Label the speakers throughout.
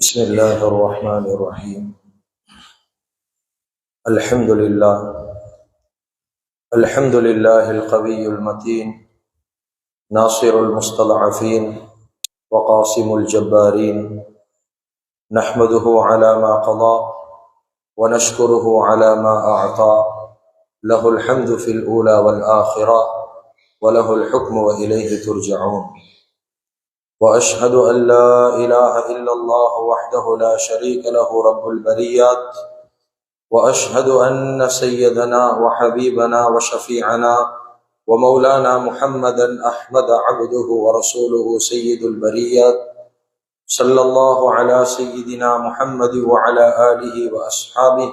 Speaker 1: بسم الله الرحمن الرحيم. الحمد لله القوي المتين، ناصر المستضعفين وقاسم الجبارين، نحمده على ما قضى ونشكره على ما أعطى، له الحمد في الأولى والآخرة وله الحكم وإليه ترجعون. وأشهد أن لا إله إلا الله وحده لا شريك له رب البريات، وأشهد أن سيدنا وحبيبنا وشفيعنا ومولانا محمدا أحمد عبده ورسوله سيد البريات، صلى الله على سيدنا محمد وعلى آله وأصحابه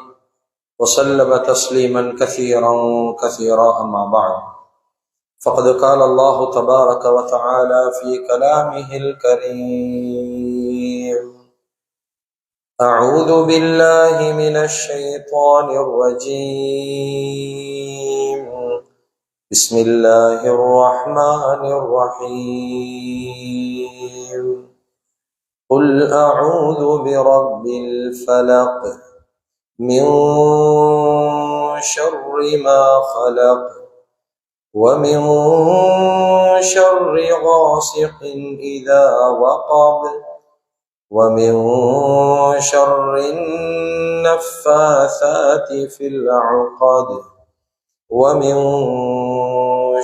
Speaker 1: وسلم تسليما كثيرا أما بعد، فقد قال الله تبارك وتعالى في كلامه الكريم: أعوذ بالله من الشيطان الرجيم، بسم الله الرحمن الرحيم. قل أعوذ برب الفلق من شر ما خلق ومن شر غاسق إذا وقب ومن شر النفاثات في العقد ومن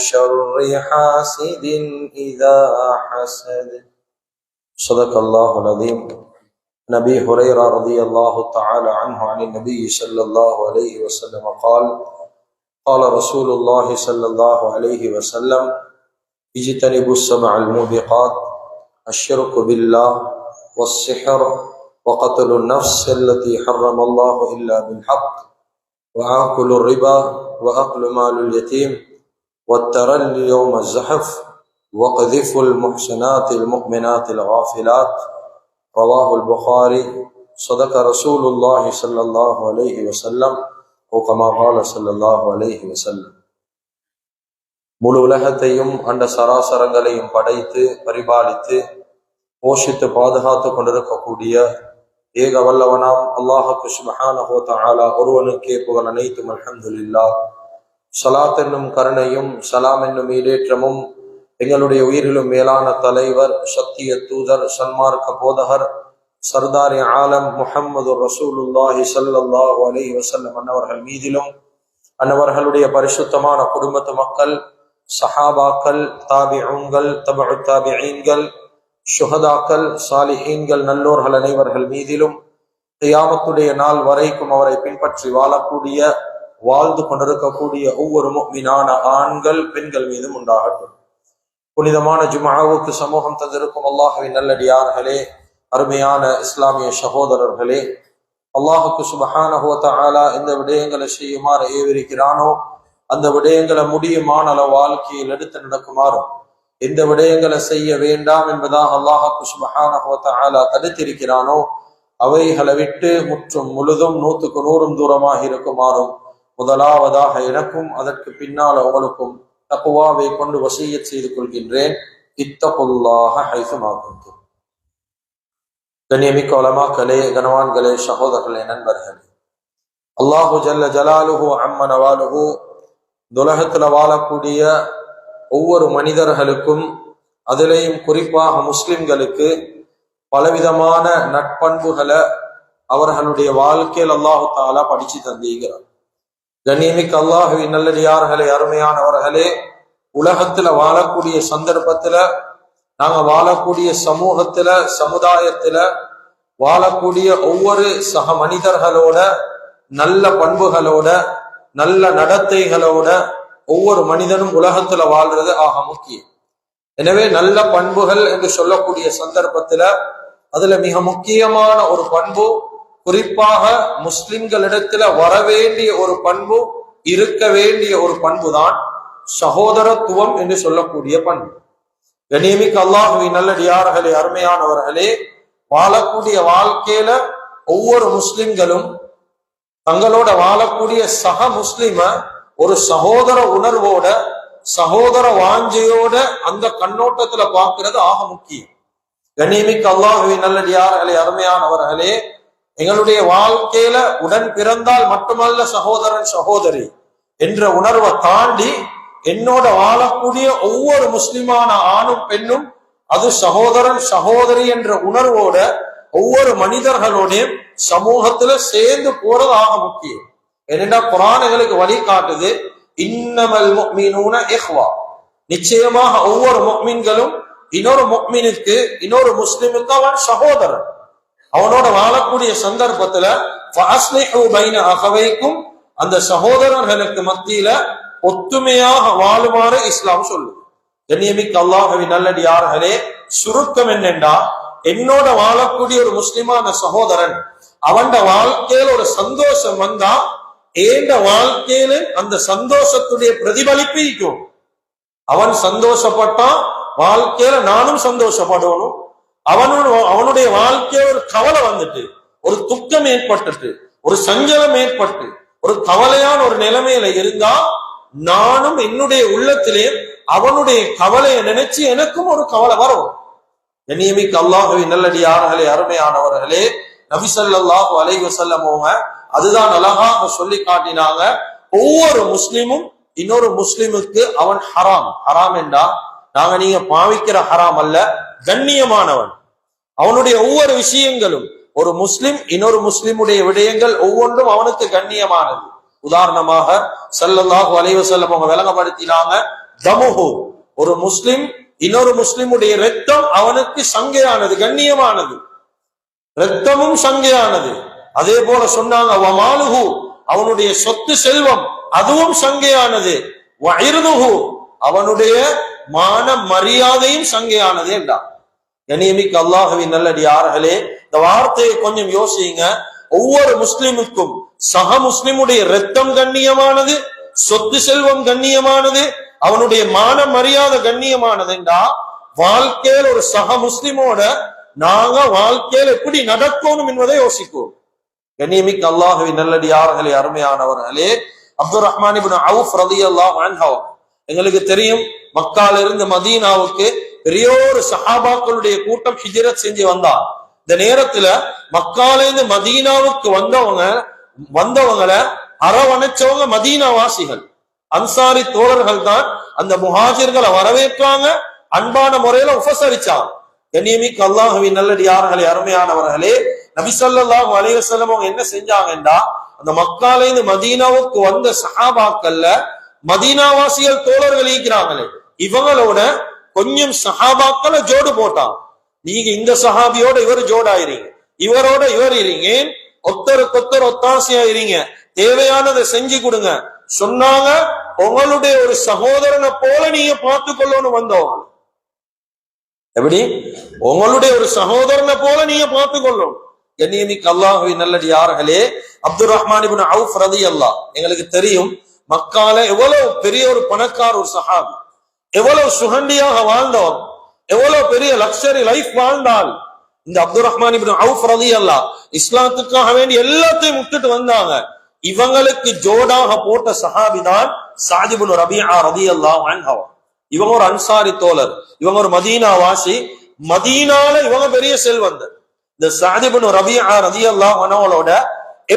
Speaker 1: شر حاسد إذا حسد. صدق الله العظيم. نبي هريرة رضي الله تعالى عنه عن النبي صلى الله عليه وسلم قال: قال رسول الله صلى الله عليه وسلم: اجتنبوا السبع الموبقات، الشرك بالله والسحر وقتل النفس التي حرم الله إلا بالحق وآكل الربا وأكل مال اليتيم والترل يوم الزحف وقذف المحسنات المؤمنات الغافلات. رواه البخاري. صدق رسول الله صلى الله عليه وسلم وكما قال صلى الله عليه وسلم. முழு உலகத்தையும் அந்த சராசரங்களையும் படைத்து பரிபாலித்து போஷித்து பாதுகாத்து கொண்டிருக்கக்கூடிய ஏக வல்லவனாம் அல்லாஹுக்கு சுப்ஹானஹு வ தஆலா ஒருவனுக்கே புகழ் அனைத்தும். அல்ஹம்துலில்லாஹ். ஸலாத் என்னும் கருணையும் சலாம் என்னும் ஈடேற்றமும் எங்களுடைய உயிரிலும் மேலான தலைவர், சத்திய தூதர், சன்மார்க்க போதகர், சர்தாரி ஆலம் முஹம்மது ரசூலுல்லாஹி ஸல்லல்லாஹு அலைஹி வஸல்லம் அன்னவர்கள் மீதிலும், அன்னவர்களுடைய பரிசுத்தமான குடும்பத்து மக்கள், சஹாபாக்கள், தாபிஊன்கள், தபஉ தாபிஈன்கள், ஷுஹதாக்கள், சாலிஹீன்கள், நல்லோர்கள் அனைவர்கள் மீதிலும் கியாமத்துடைய நாள் வரைக்கும் அவரை பின்பற்றி வாழக்கூடிய, வாழ்ந்து கொண்டிருக்கக்கூடிய ஒவ்வொரு முஃமினான ஆண்கள் பெண்கள் மீதும் உண்டாகட்டும். புனிதமான ஜும்ஆவுக்கு சமூகம் தந்திருக்கும் அல்லாஹ்வின் நல்லடியார்களே, அருமையான இஸ்லாமிய சகோதரர்களே, அல்லாஹுக்கு சுப்ஹானஹு வ தஆலா இந்த விடயங்களை செய்யுமாறு ஏவிருக்கிறானோ அந்த விடயங்களை முடியுமான வாழ்க்கையில் எடுத்து நடக்குமாறும், எந்த விடயங்களை செய்ய வேண்டாம் என்பதாக அல்லாஹுக்கு சுப்ஹானஹு வ தஆலா தடுத்திருக்கிறானோ அவைகளை விட்டு முற்றும் முழுதும் 100க்கு 100 தூரமாக இருக்குமாறும் முதலாவதாக எனக்கும் அதற்கு பின்னால் உங்களுக்கும் தக்வாவை கொண்டு வசியத் செய்து கொள்கின்றேன். இத்தகுல்லாஹ ஹைசுமா குன்தும். கண்ணியமிக்க உலமாக்களே, கனவான்களே, சகோதரர்களே, நண்பர்களே, அல்லாஹு ஜல்ல ஜலாலுஹு அம்ம நவாலுஹு துலகத்துல வாழக்கூடிய ஒவ்வொரு மனிதர்களுக்கும், அதிலேயும் குறிப்பாக முஸ்லிம்களுக்கு பலவிதமான நட்பண்புகளை அவர்களுடைய வாழ்க்கையில் அல்லாஹு தாலா படிச்சு தந்திருக்கிறார். கண்ணியமிக்க அல்லாஹுவின் நல்லடியார்களே, அருமையானவர்களே, உலகத்துல வாழக்கூடிய சந்தர்ப்பத்துல, நாங்க வாழக்கூடிய சமூகத்துல, சமுதாயத்துல வாழக்கூடிய ஒவ்வொரு சக மனிதர்களோட நல்ல பண்புகளோட, நல்ல நடத்தைகளோட ஒவ்வொரு மனிதனும் உலகத்துல வாழ்றது ஆக முக்கியம். எனவே நல்ல பண்புகள் என்று சொல்லக்கூடிய சந்தர்ப்பத்துல அதுல மிக முக்கியமான ஒரு பண்பு, குறிப்பாக முஸ்லிம்களிடத்துல வரவேண்டிய ஒரு பண்பு, இருக்க வேண்டிய ஒரு பண்பு தான் சகோதரத்துவம் என்று சொல்லக்கூடிய பண்பு. கண்ணியமிக்க அல்லாஹ்வின் நல்லடியார்களே, அருமையானவர்களே, வாழக்கூடிய வாழ்க்கையில ஒவ்வொரு முஸ்லிம்களும் தங்களோட வாழக்கூடிய சக முஸ்லிம ஒரு சகோதர உணர்வோட, சகோதர வாஞ்சையோட அந்த கண்ணோட்டத்துல பார்க்கிறது ஆக முக்கியம். கண்ணியமிக்க அல்லாஹ்வின் நல்லடியார்களே, அருமையானவர்களே, எங்களுடைய வாழ்க்கையில உடன் பிறந்தால் மட்டுமல்ல சகோதரன் சகோதரி என்ற உணர்வை தாண்டி என்னோட வாழக்கூடிய ஒவ்வொரு முஸ்லிமான ஆணும் பெண்ணும் அது சகோதரன் சகோதரி என்ற உணர்வோட ஒவ்வொரு மனிதர்களோட சமூகத்துல சேர்ந்து போறதாக முக்கியம். ஏனென்றா குர்ஆன் எங்களுக்கு வழி காட்டுது, இன்னமல் முஃமினூன இஹ்வா, நிச்சயமாக ஒவ்வொரு முஃமின்களும் இன்னொரு முஃமினுக்கு இன்னொரு முஸ்லிமுக்கு அவன் சகோதரன். அவனோட வாழக்கூடிய சந்தர்ப்பத்துல ஃபஅஸ்லிஹு பைன அகவைக்கும், அந்த சகோதரர்களுக்கு மத்தியில ஒத்துமையாக வாழுமாறு இஸ்லாம் சொல்லுது. கண்ணியமிக்க அல்லாஹ்வின் நல்லடியார்களே, சுருக்கம் என்னென்றா, என்னோட வாழக்கூடிய ஒரு முஸ்லிமான சகோதரன் அவன் வாழ்க்கையில ஒரு சந்தோஷம் வந்தா ஏண்ட வாழ்க்கையில அந்த சந்தோஷத்துடைய பிரதிபலிப்பு இருக்கும். அவன் சந்தோஷப்பட்டான், வாழ்க்கையில நானும் சந்தோஷப்படணும். அவனுடைய வாழ்க்கையில ஒரு கவலை வந்துட்டு, ஒரு துக்கம் ஏற்பட்டுட்டு, ஒரு சஞ்சலம் ஏற்பட்டு, ஒரு கவலையான ஒரு நிலைமையில இருந்தா நானும் என்னுடைய உள்ளத்திலே அவனுடைய கவலையை நினைச்சு எனக்கும் ஒரு கவலை வரும். கண்ணியமிக்க அல்லாஹ்வின் நல்லடியார்களே, அருமையானவர்களே, நபி ஸல்லல்லாஹு அலைஹி வஸல்லம் அதுதான் அழகாக சொல்லி காட்டினாங்க, ஒவ்வொரு முஸ்லிமும் இன்னொரு முஸ்லிமுக்கு அவன் ஹராம். ஹராம் என்றா நாங்க நீங்க பாவிக்கிற ஹராம் அல்ல, கண்ணியமானவன். அவனுடைய ஒவ்வொரு விஷயங்களும் ஒரு முஸ்லிம் இன்னொரு முஸ்லிமுடைய விடயங்கள் ஒவ்வொன்றும் அவனுக்கு கண்ணியமானது. உதாரணமாக ஸல்லல்லாஹு அலைஹி வஸல்லம் அவங்க விளங்கப்படுத்தினாங்க, தமுஹு, ஒரு முஸ்லிம் இன்னொரு முஸ்லிமுடைய இரத்தம் அவனுக்கு சங்கையானது, கண்ணியமானது, இரத்தமும் சங்கையானது. அதே போல சொன்னாங்க, வமாலுஹு, அவனுடைய சொத்து செல்வம் அதுவும் சங்கையானது, வஇர்துஹு, அவனுடைய மான மரியாதையும் சங்கையானது என்றார். கண்ணியமிக்க அல்லாஹ்வின் நல்லடியார்களே, இந்த வார்த்தையை கொஞ்சம் யோசிங்க. ஒவ்வொரு முஸ்லிமுக்கும் சக முஸ்லிமுடைய இரத்தம் கண்ணியமானது, சொத்து செல்வம் கண்ணியமானது, அவனுடைய மான மரியாதை கண்ணியமானது என்றா வாழ்க்கையில் ஒரு சக முஸ்லிமோட நாங்க வாழ்க்கையில் எப்படி நடக்கணும் என்பதை யோசிக்கும். கண்ணியமிக்க அல்லாஹ்வின் நல்லடியார்களே, அருமையானவர்களே, அப்துர் ரஹ்மான் இப்னு அவுஃப் ரலியல்லாஹு அன்ஹு, எங்களுக்கு தெரியும் மக்கால இருந்து மதீனாவுக்கு பெரிய ஒரு சஹாபாக்களுடைய கூட்டம் ஹிஜ்ரத் செஞ்சு வந்தார். இந்த நேரத்துல மக்கால இருந்து மதீனாவுக்கு வந்தவங்களை அரவணைச்சவங்க மதீனா வாசிகள், அன்சாரி தோழர்கள் தான் அந்த முஹாஜிர்களை வரவேற்றாங்க, அன்பான முறையில உபசரிச்சாங்க. கண்ணியமிக்க அல்லாஹ்வின் நல்லடியார்களே, அருமையானவர்களே, நபி ஸல்லல்லாஹு அலைஹி வஸல்லம் அவங்க என்ன செஞ்சாங்கன்றா, அந்த மக்கால இருந்து மதீனாவுக்கு வந்த சஹாபாக்கள்ல மதீனாவாசிகள் தோழர்கள் இருக்கிறாங்களே, இவங்களோட கொஞ்சம் சஹாபாக்களை ஜோடு போட்டான். நீங்க இந்த சஹாபியோட இவர் ஜோடாயிருங்க, இவரோட இவர் இருங்க, ஒத்தருக்கு ஒத்தர் ஒத்தாசையா இருங்க, தேவையானதை செஞ்சு கொடுங்க சொன்னாங்க. உங்களுடைய ஒரு சகோதரனை போல நீங்க பார்த்து கொள்ளணும் வந்தவங்க. எப்படி? உங்களுடைய ஒரு சகோதரனை போல நீங்க பார்த்து கொள்ளணும். கண்ணியமிக்க அல்லாஹ்வின் நல்லடியார்களே, அப்துர் ரஹ்மான் இப்னு அவுஃப் ரலியல்லாஹு, எங்களுக்கு தெரியும் மக்கால எவ்வளவு பெரிய ஒரு பணக்கார ஒரு சஹாபி, எவ்வளவு சுகண்டியாக வாழ்ந்தவர், எவ்வளவு பெரிய லக்ஸரி லைஃப் வாழ்ந்தால். இந்த அப்துர் ரஹ்மான் இப்னு அவுஃப் ரலியல்லாஹு இஸ்லாத்துக்காக வேண்டி எல்லாத்தையும் விட்டுட்டு வந்தாங்க. இவங்களுக்கு ஜோடாக போட்ட சஹாபி தான் ஸஅத் இப்னு ரபீஆ ரலியல்லாஹு அன்ஹு. இவங்க ஒரு அன்சாரி தோழர், இவங்க ஒரு மதீனா வாசி, மதீனால இவங்க பெரிய செல்வந்தர். இந்த ஸஅத் இப்னு ரபீஆ ரலியல்லாஹு அன்ஹுவோட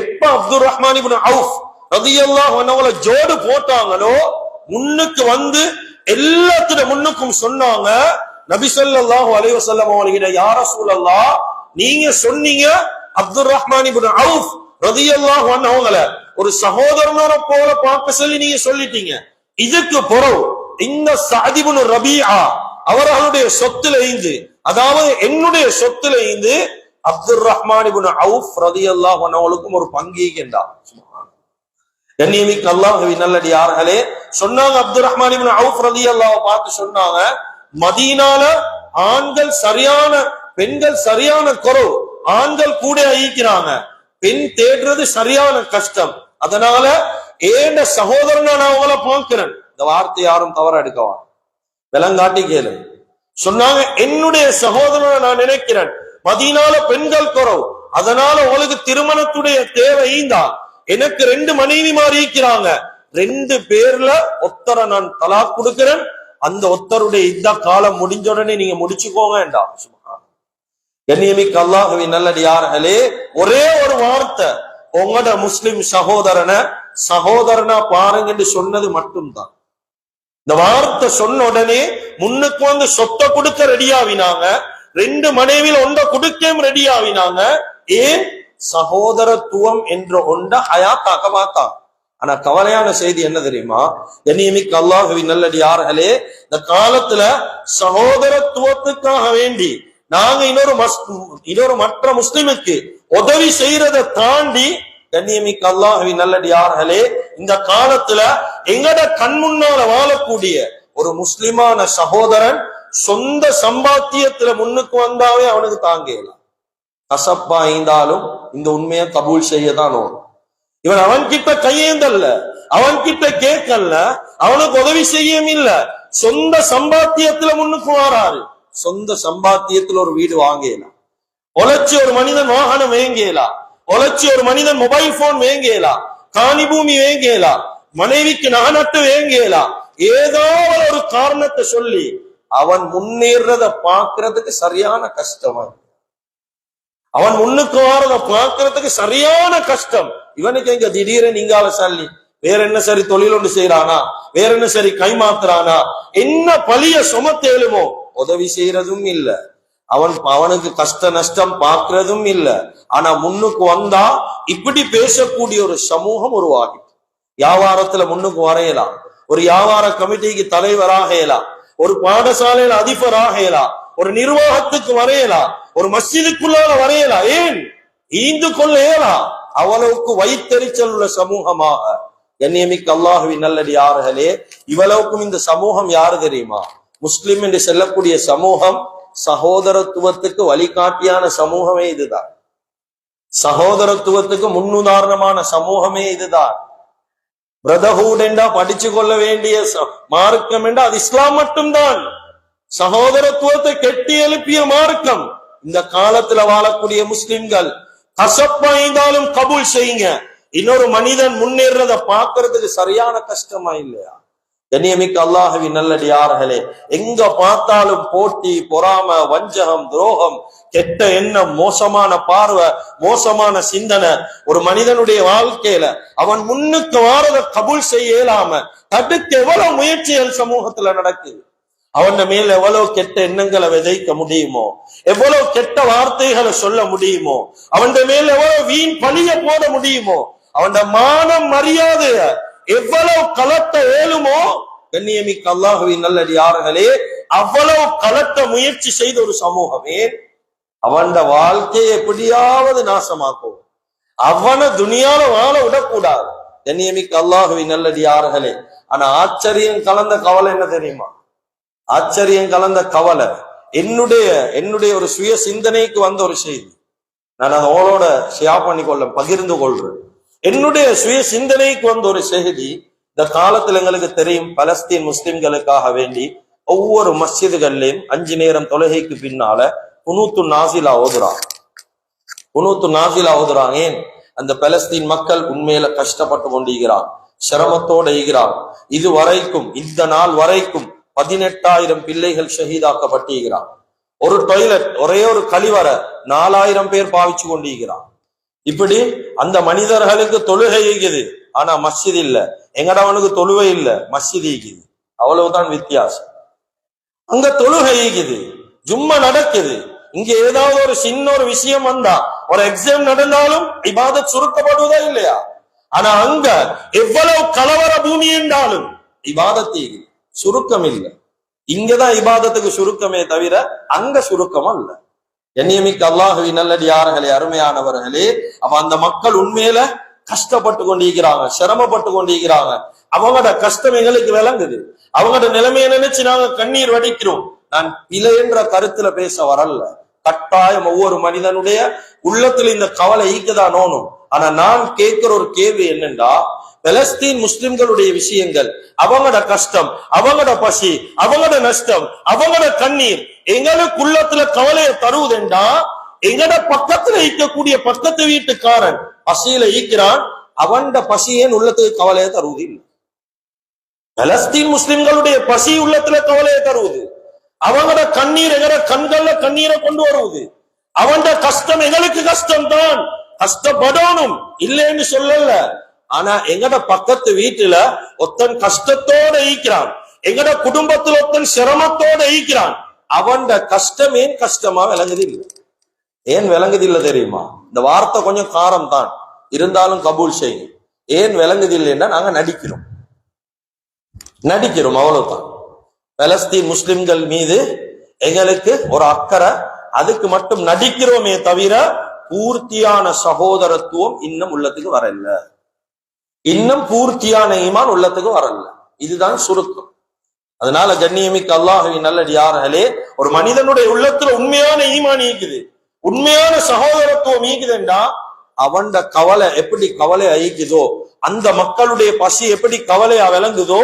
Speaker 1: எப்ப அப்துர் ரஹ்மான் இப்னு அவுஃப் ரலியல்லாஹு அன்ஹுவோட ஜோடு போட்டாங்களோ முன்னுக்கு வந்து எல்லாத்துட முன்னுக்கும் சொன்னாங்க, நபி ஸல்லல்லாஹு அலைஹி வஸல்லம் அவர்களே, யா ரசூலல்லாஹ், நீங்க சொன்னீங்க அப்துர் ரஹ்மான் இப்னு அவுஃப் ரலியல்லாஹு அன்ஹுவங்கள ஒரு சகோதரனோட போல பார்க்க சொல்லி நீங்க சொல்லிட்டீங்க. இதுக்கு பிறகு இந்த ஸஅத் இப்னு ரபீஆ அவர்களுடைய சொத்துல இருந்து, அதாவது என்னுடைய சொத்துல இருந்து அப்துர் ரஹ்மான் இப்னு அவுஃப் ரலியல்லாஹு அன்ஹுவுக்கும் ஒரு பங்கீகின்றார். கண்ணியமிக்க அல்லாஹ்வின் நல்லடியார்களே, சொன்னாங்க அப்துர் ரஹ்மான் இப்னு அவுஃப் ரலியல்லாஹு பார்த்து சொன்னாங்க, மதீனால ஆண்கள் சரியான, பெண்கள் சரியான குறைவு, ஆண்கள் கூட ஈக்கிறாங்க, பெண் தேடுறது சரியான கஷ்டம், அதனால ஏண்ட சகோதரனா நான் அவங்கள பார்க்கிறேன். இந்த வார்த்தை யாரும் தவற எடுக்கவா, விலங்காட்டி கேளு. சொன்னாங்க, என்னுடைய சகோதரனை நான் நினைக்கிறேன், மதீனால பெண்கள் குறவு, அதனால உங்களுக்கு திருமணத்துடைய தேவை ஈந்தா, எனக்கு 2 மனைவிமார் இருக்கிறாங்க, 2 பேர்ல ஒத்தரை நான் தலாக் கொடுக்கிறேன், அந்த ஒத்தருடைய இந்த காலம் முடிஞ்ச உடனே நீங்க முடிச்சுக்கோங்க என்றா. கண்ணியமிக்க அல்லாஹ்வின் நல்லடியார்களே, ஒரே ஒரு வார்த்தை உங்களோட முஸ்லிம் சகோதரனா பாருங்கன்னு சொன்னது மட்டும்தான். இந்த வார்த்தை சொன்ன உடனே முன்னுக்கு வந்து சொத்தை கொடுக்க ரெடியாவினாங்க, 2 மனைவியில் ஒன்றை கொடுக்க ரெடியாவினாங்க. ஏன்? சகோதரத்துவம் என்ற ஒன்றை ஹயாத்தாக்க பார்த்தாங்க. ஆனா கவலையான செய்தி என்ன தெரியுமா? கண்ணியமிக்க அல்லாஹ்வின் நல்லடியார்களே, இந்த காலத்துல சகோதரத்துவத்துக்காக வேண்டி நாங்க இன்னொரு மற்ற முஸ்லிமுக்கு உதவி செய்யறதை தாண்டி, கண்ணியமிக்க அல்லாஹ்வின் நல்லடியார்களே, இந்த காலத்துல எங்கட கண் முன்னால வாழக்கூடிய ஒரு முஸ்லிமான சகோதரன் சொந்த சம்பாத்தியத்துல முன்னுக்கு வந்தாவே அவனுக்கு தாங்கலாம். கசப்பா இருந்தாலும் இந்த உண்மையை கபூல் செய்யதான் வரும். இவன் அவன்கிட்ட கையேந்தல்ல, அவன்கிட்ட கேட்கல, அவனுக்கு உதவி செய்யும் இல்ல, சொந்த சம்பாத்தியத்துல முன்னுக்கு வராரு. சொந்த சம்பாத்தியத்துல ஒரு வீடு வாங்கலாம், உழைச்சி ஒரு மனிதன் வாகனம் வேங்கலாம், உழைச்சி ஒரு மனிதன் மொபைல் போன் வேங்கலாம், காணி பூமி வேங்கலாம், மனைவிக்கு நகநட்டு வேங்கலாம். ஏதாவது ஒரு காரணத்தை சொல்லி அவன் முன்னேறத பாக்குறதுக்கு சரியான கஷ்டமா, அவன் முன்னுக்கு வாரத பாக்குறதுக்கு சரியான கஷ்டம். இவனுக்கு எங்க திடீரென இங்கால சல்லி, வேற என்ன சரி தொழில் ஒன்று செய்யறானா, வேற என்ன சரி கைமாத்துறானா, என்ன பழிய சுமத்தேலுமோ உதவி செய்யறதும் இல்ல, அவனுக்கு கஷ்ட நஷ்டம் பார்க்கறதும் இல்ல. ஆனா முன்னுக்கு வந்தா இப்படி பேசக்கூடிய ஒரு சமூகம் உருவாகி, வியாபாரத்துல முன்னுக்கு வரையலாம், ஒரு வியாபார கமிட்டிக்கு தலைவராகலாம், ஒரு பாடசாலையில அதிபராகலாம், ஒரு நிர்வாகத்துக்கு வரையலாம், ஒரு மஸ்ஜிதுக்குள்ளால வரையலாம். ஏன்? ஈந்து கொள்ள இயலாம். அவ்வளவுக்கு வைத்தறிச்சல் உள்ள சமூகமாக கண்ணியமிக்க அல்லாஹ்வின் நல்லடியார்களே, இவ்வளவுக்கும் இந்த சமூகம் யாரு தெரியுமா? முஸ்லிம் என்று சொல்லக்கூடிய சமூகம் சகோதரத்துவத்துக்கு வழிகாட்டியான சமூகமே இதுதான். சகோதரத்துவத்துக்கு முன்னுதாரணமான சமூகமே இதுதான். பிரதர்ஹுட் என்றா படிச்சு கொள்ள வேண்டிய மார்க்கம் என்றா அது இஸ்லாம் மட்டும்தான். சகோதரத்துவத்தை கெட்டி எழுப்பிய மார்க்கம். இந்த காலத்துல வாழக்கூடிய முஸ்லிம்கள் கசப்பாய்ந்தாலும் கபூல் செய்யுங்க. இன்னொரு மனிதன் முன்னேறத பாக்குறதுக்கு சரியான கஷ்டமா இல்லையா? கண்ணியமிக்க அல்லாஹ்வின் நல்லடியார்களே, எங்க பார்த்தாலும் போட்டி, பொறாம, வஞ்சகம், துரோகம், கெட்ட எண்ணம், மோசமான பார்வை, மோசமான சிந்தனை ஒரு மனிதனுடைய வாழ்க்கையில அவன் முன்னுக்கு வாரத கபூல் செய்ய இயலாம தடுக்க எவ்வளவு முயற்சிகள் சமூகத்துல நடக்குது. அவன் மேல எவ்வளவு கெட்ட எண்ணங்களை விதைக்க முடியுமோ, எவ்வளவு கெட்ட வார்த்தைகளை சொல்ல முடியுமோ, அவன் மேல எவ்வளவு வீண் பழிய போட முடியுமோ, அவன் மானம் மரியாதைய எவ்வளவு கலட்ட ஏழுமோ, கண்ணியமிக்க அல்லாஹ்வின் நல்லடியார்களே, அவ்வளவு கலட்ட முயற்சி செய்த ஒரு சமூகமே அவன் வாழ்க்கையை எப்படியாவது நாசமாக்கும், அவனை துனியால வாழ விடக்கூடாது. கண்ணியமிக்க அல்லாஹ்வின் நல்லடியார்களே, ஆனா ஆச்சரியம் கலந்த கவலை என்ன தெரியுமா? ஆச்சரியம் கலந்த கவலை என்னுடைய ஒரு சுய சிந்தனைக்கு வந்த ஒரு செய்தி. நான் அதை அவளோட ஷேர் பண்ணிக்கொள்ள பகிர்ந்து கொள்றேன். என்னுடைய சுய சிந்தனைக்கு வந்த ஒரு செய்தி. இந்த காலத்துல எங்களுக்கு தெரியும், பலஸ்தீன் முஸ்லிம்களுக்காக வேண்டி ஒவ்வொரு மஸ்ஜிதுகள்லயும் 5 நேரம் தொழுகைக்கு பின்னால குனூத்து நாசிலா ஓதுறாங்க. ஏன்? அந்த பலஸ்தீன் மக்கள் உண்மையில கஷ்டப்பட்டு கொண்டிருக்கிறான், சிரமத்தோட இருக்கிறான். இது வரைக்கும், இந்த நாள் வரைக்கும் 18,000 பிள்ளைகள் ஷஹீதாக்கப்பட்டிருக்கிறான். ஒரு டாய்லெட், ஒரே ஒரு கழிவறை 4,000 பேர் பாவிச்சு கொண்டிருக்கிறான். இப்படி அந்த மனிதர்களுக்கு தொழுகை இருக்குது, ஆனா மஸ்ஜித் இல்ல. எங்கடவனுக்கு தொழுகை இல்ல, மஸ்ஜித் இருக்குது. அவ்வளவுதான் வித்தியாசம். அங்க தொழுகை இருக்குது, ஜும்மா நடக்குது. இங்க ஏதாவது ஒரு சின்ன ஒரு விஷயம் வந்தா, ஒரு எக்ஸாம் நடந்தாலும் இபாதத் சுருக்கப்படுவதா இல்லையா? ஆனா அங்க எவ்வளவு கலவர பூமி என்றாலும் இபாதத் சுருக்கம் இல்லை. இங்கதான் இபாதத்துக்கு சுருக்கமே தவிர அங்க சுருக்கம் அல்ல. கண்ணியமிக்க அல்லாஹ்வின் நல்லடியார்களே, அருமையானவர்களே, அப்ப அந்த மக்கள் உண்மையில கஷ்டப்பட்டு கொண்டிருக்கிறாங்க, சிரமப்பட்டு கொண்டிருக்கிறாங்க. அவங்களோட கஷ்டம் எங்களுக்கு விளங்குது. அவங்களோட நிலைமையை நினைச்சு நாங்க கண்ணீர் வடிக்கிறோம். நான் பிழை என்ற கருத்துல பேச வரல. கட்டாயம் ஒவ்வொரு மனிதனுடைய உள்ளத்துல இந்த கவலை ஈக்கதான் நோனும். ஆனா நான் கேட்கிற ஒரு கேள்வி என்னண்டா, பலஸ்தீன் முஸ்லிம்களுடைய விஷயங்கள், அவங்களோட கஷ்டம், அவங்களோட பசி, அவங்களோட நஷ்டம், அவங்களோட கண்ணீர் எங்களுக்கு உள்ளத்துல கவலையை தருவதுண்டா, எங்கட பக்கத்துல ஈக்கக்கூடிய பக்கத்து வீட்டுக்காரன் பசியில ஈக்கிறான், அவன்ட பசியேன் உள்ளத்துக்கு கவலையை தருவது இல்லை. பலஸ்தீன் முஸ்லிம்களுடைய பசி உள்ளத்துல கவலையை தருவது, அவங்களோட கண்ணீர் எங்கட கண்கள்ல கண்ணீரை கொண்டு வருவது, அவன் கஷ்டம் எங்களுக்கு கஷ்டம் தான், கஷ்டப்படணும் இல்லைன்னு சொல்லல. ஆனா எங்கட பக்கத்து வீட்டுல ஒருத்தன் கஷ்டத்தோட ஈக்கிறான், எங்கட குடும்பத்துல ஒருத்தன் சிரமத்தோட ஈக்கிறான். அவன் கஷ்டம் ஏன் கஷ்டமா விளங்குது இல்லை? ஏன் விளங்குது இல்ல தெரியுமா? இந்த வார்த்தை கொஞ்சம் காரம் தான், இருந்தாலும் கபூல் செய்யும். ஏன் விளங்குது இல்லைன்னா நாங்க நடிக்கிறோம் அவ்வளவுதான். பலஸ்தீன் முஸ்லிம்கள் மீது எங்களுக்கு ஒரு அக்கறை, அதுக்கு மட்டும் நடிக்கிறோமே தவிர பூர்த்தியான சகோதரத்துவம் இன்னும் உள்ளத்துக்கு வரல, இன்னும் பூர்த்தியான ஈமான் உள்ளத்துக்கு வரல. இதுதான் சுருக்கம். அதனால கண்ணியமிக்க அல்லாஹ்வின் நல்லடியார்களே, ஒரு மனிதனுடைய உள்ளத்துல உண்மையான ஈமான் ஈக்குது, உண்மையான சகோதரத்துவம் ஈக்குதுண்டா அவன் கவலை எப்படி கவலை ஐக்குதோ, அந்த மக்களுடைய பசி எப்படி கவலையா விளங்குதோ,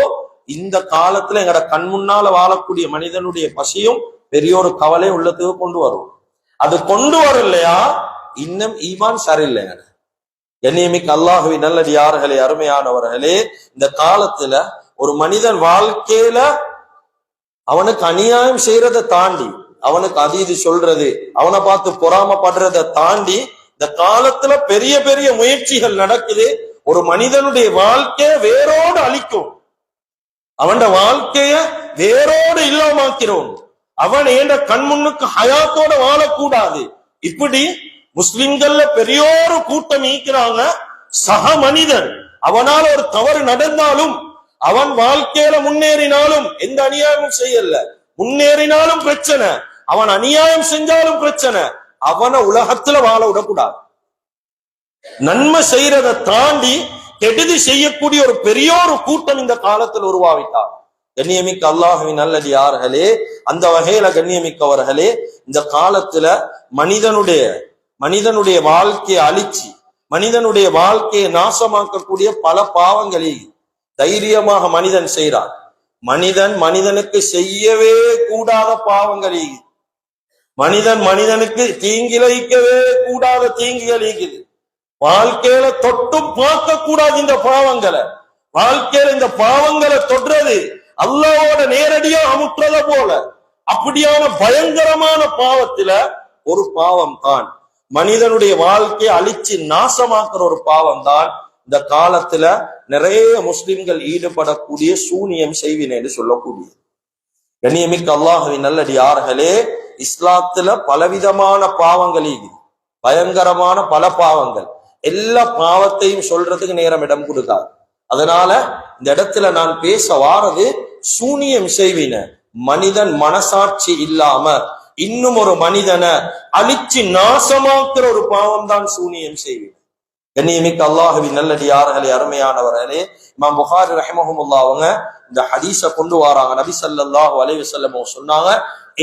Speaker 1: இந்த காலத்துல எங்கட கண் முன்னால வாழக்கூடிய மனிதனுடைய பசியும் பெரிய ஒரு கவலை உள்ளத்துக்கு கொண்டு வரும். அது கொண்டு வரலையா இன்னும் ஈமான் சரியில்லைங்க. கண்ணியமிக்க அல்லாஹ்வின் நல்லடியார்களே, அருமையானவர்களே, இந்த காலத்துல ஒரு மனிதன் வாழ்க்கையில அவனுக்கு அநியாயம் செய்யறதை தாண்டி, அவனுக்கு அதீது சொல்றது, அவனை பார்த்து பொறாமப்படுறதை தாண்டி இந்த காலத்துல பெரிய பெரிய முயற்சிகள் நடக்குது. ஒரு மனிதனுடைய வாழ்க்கைய வேரோடு அழிக்கும், அவன் வாழ்க்கைய வேரோடு இல்லாமக்கிறோம், அவன் ஏண்ட கண்முன்னுக்கு ஹயாத்தோட வாழக்கூடாது. இப்படி முஸ்லிம்கள்ல பெரியோரு கூட்டம் ஈக்கிறாங்க. சக மனிதன் அவனால ஒரு தவறு நடந்தாலும், அவன் வாழ்க்கையில முன்னேறினாலும் எந்த அநியாயமும் செய்யல, முன்னேறினாலும் பிரச்சனை, அவன் அநியாயம் செஞ்சாலும் பிரச்சனை, அவனை உலகத்துல வாழ விடக்கூடாது. நன்மை செய்யறதை தாண்டி கெடுதி செய்யக்கூடிய ஒரு பெரியோரு கூட்டம் இந்த காலத்தில் உருவாவிட்டார். கண்ணியமிக்க அல்லாஹ்வின் நல்லடியார்களே, அந்த வகையில கண்ணியமிக்கவர்களே, இந்த காலத்துல மனிதனுடைய வாழ்க்கையை அழிச்சு மனிதனுடைய வாழ்க்கையை நாசமாக்கக்கூடிய பல பாவங்களை தைரியமாக மனிதன் செய்கிறான். மனிதனுக்கு செய்யவே கூடாத பாவங்களை, மனிதனுக்கு தீங்கிழைக்கவே கூடாத தீங்குகள் இருக்குது. வாழ்க்கையில தொட்டும் பார்க்க கூடாது இந்த பாவங்களை. வாழ்க்கையில இந்த பாவங்களை தொடுறது அல்லாஹ்வோட நேரடியா அமுற்றத போல. அப்படியான பயங்கரமான பாவத்துல ஒரு பாவம் தான் மனிதனுடைய வாழ்க்கையை அழிச்சு நாசமாக்குற ஒரு பாவம் தான் இந்த காலத்துல நிறைய முஸ்லிம்கள் ஈடுபடக்கூடிய சூனியம் செய்வினை சொல்லக்கூடிய. கண்ணியமிக்க அல்லாஹ்வின் நல்லடியார்களே, இஸ்லாத்துல பலவிதமான பாவங்கள், பயங்கரமான பல பாவங்கள், எல்லா பாவத்தையும் சொல்றதுக்கு நேரம் இடம் கொடுக்காது. அதனால இந்த இடத்துல நான் பேச வாரது சூனியம் செய்வின. மனிதன் மனசாட்சி இல்லாம இன்னும் ஒரு மனிதனை அழிச்சு நாசமாக்குற ஒரு பாவம் தான் சூனியம் செய்வின. கண்ணியமிக்க அல்லாஹ்வின் நல்லடியார்களே, அருமையானவர்களே, இமாம் புகாரி ரஹ்மஹுல்லாஹ் அவங்க இந்த ஹதீஸ கொண்டு வராங்க. நபி ஸல்லல்லாஹு அலைஹி வஸல்லம் சொன்னாங்க,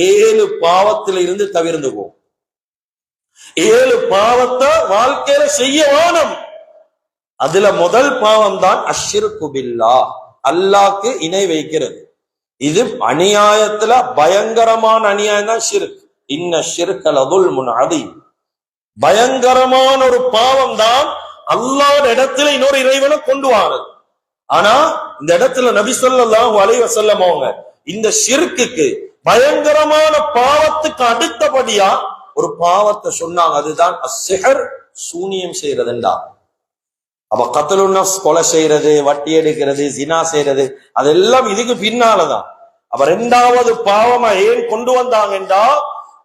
Speaker 1: 7 பாவத்தில இருந்து தவிர்ந்துவோம். 7 பாவத்தை வாழ்க்கையில செய்ய வேணும். அதுல முதல் பாவம் தான் அஷ்ஷிர்கு பில்லாஹ், அல்லாஹ்க்கு இணை வைக்கிறது. இது அநியாயத்துல பயங்கரமான அநியாயம் தான் ஷிர்க். இன்ன ஷிர்க லதுல்முன் அதீம், பயங்கரமான ஒரு பாவம் தான் அல்லாஹ்வுடைய இடத்துல இன்னொரு இறைவனை கொண்டு வாரது. ஆனா இந்த இடத்துல நபி ஸல்லல்லாஹு அலைஹி வஸல்லம் அவங்க இந்த ஷிர்க்குக்கு பயங்கரமான பாவத்துக்கு அடுத்தபடியா ஒரு பாவத்தை சொன்னாங்க. அதுதான் அஸ்ஸிஹர், சூனியம் செய்யறதுண்டா. அப்ப கத்லுன் நஃப்ஸ், கொலை செய்யறது, வட்டி எடுக்கிறது, ஜினா செய்யறது, அதெல்லாம் இதுக்கு பின்னாலதான். அப்ப 2வது பாவமா ஏன் கொண்டு வந்தாங்கன்றா,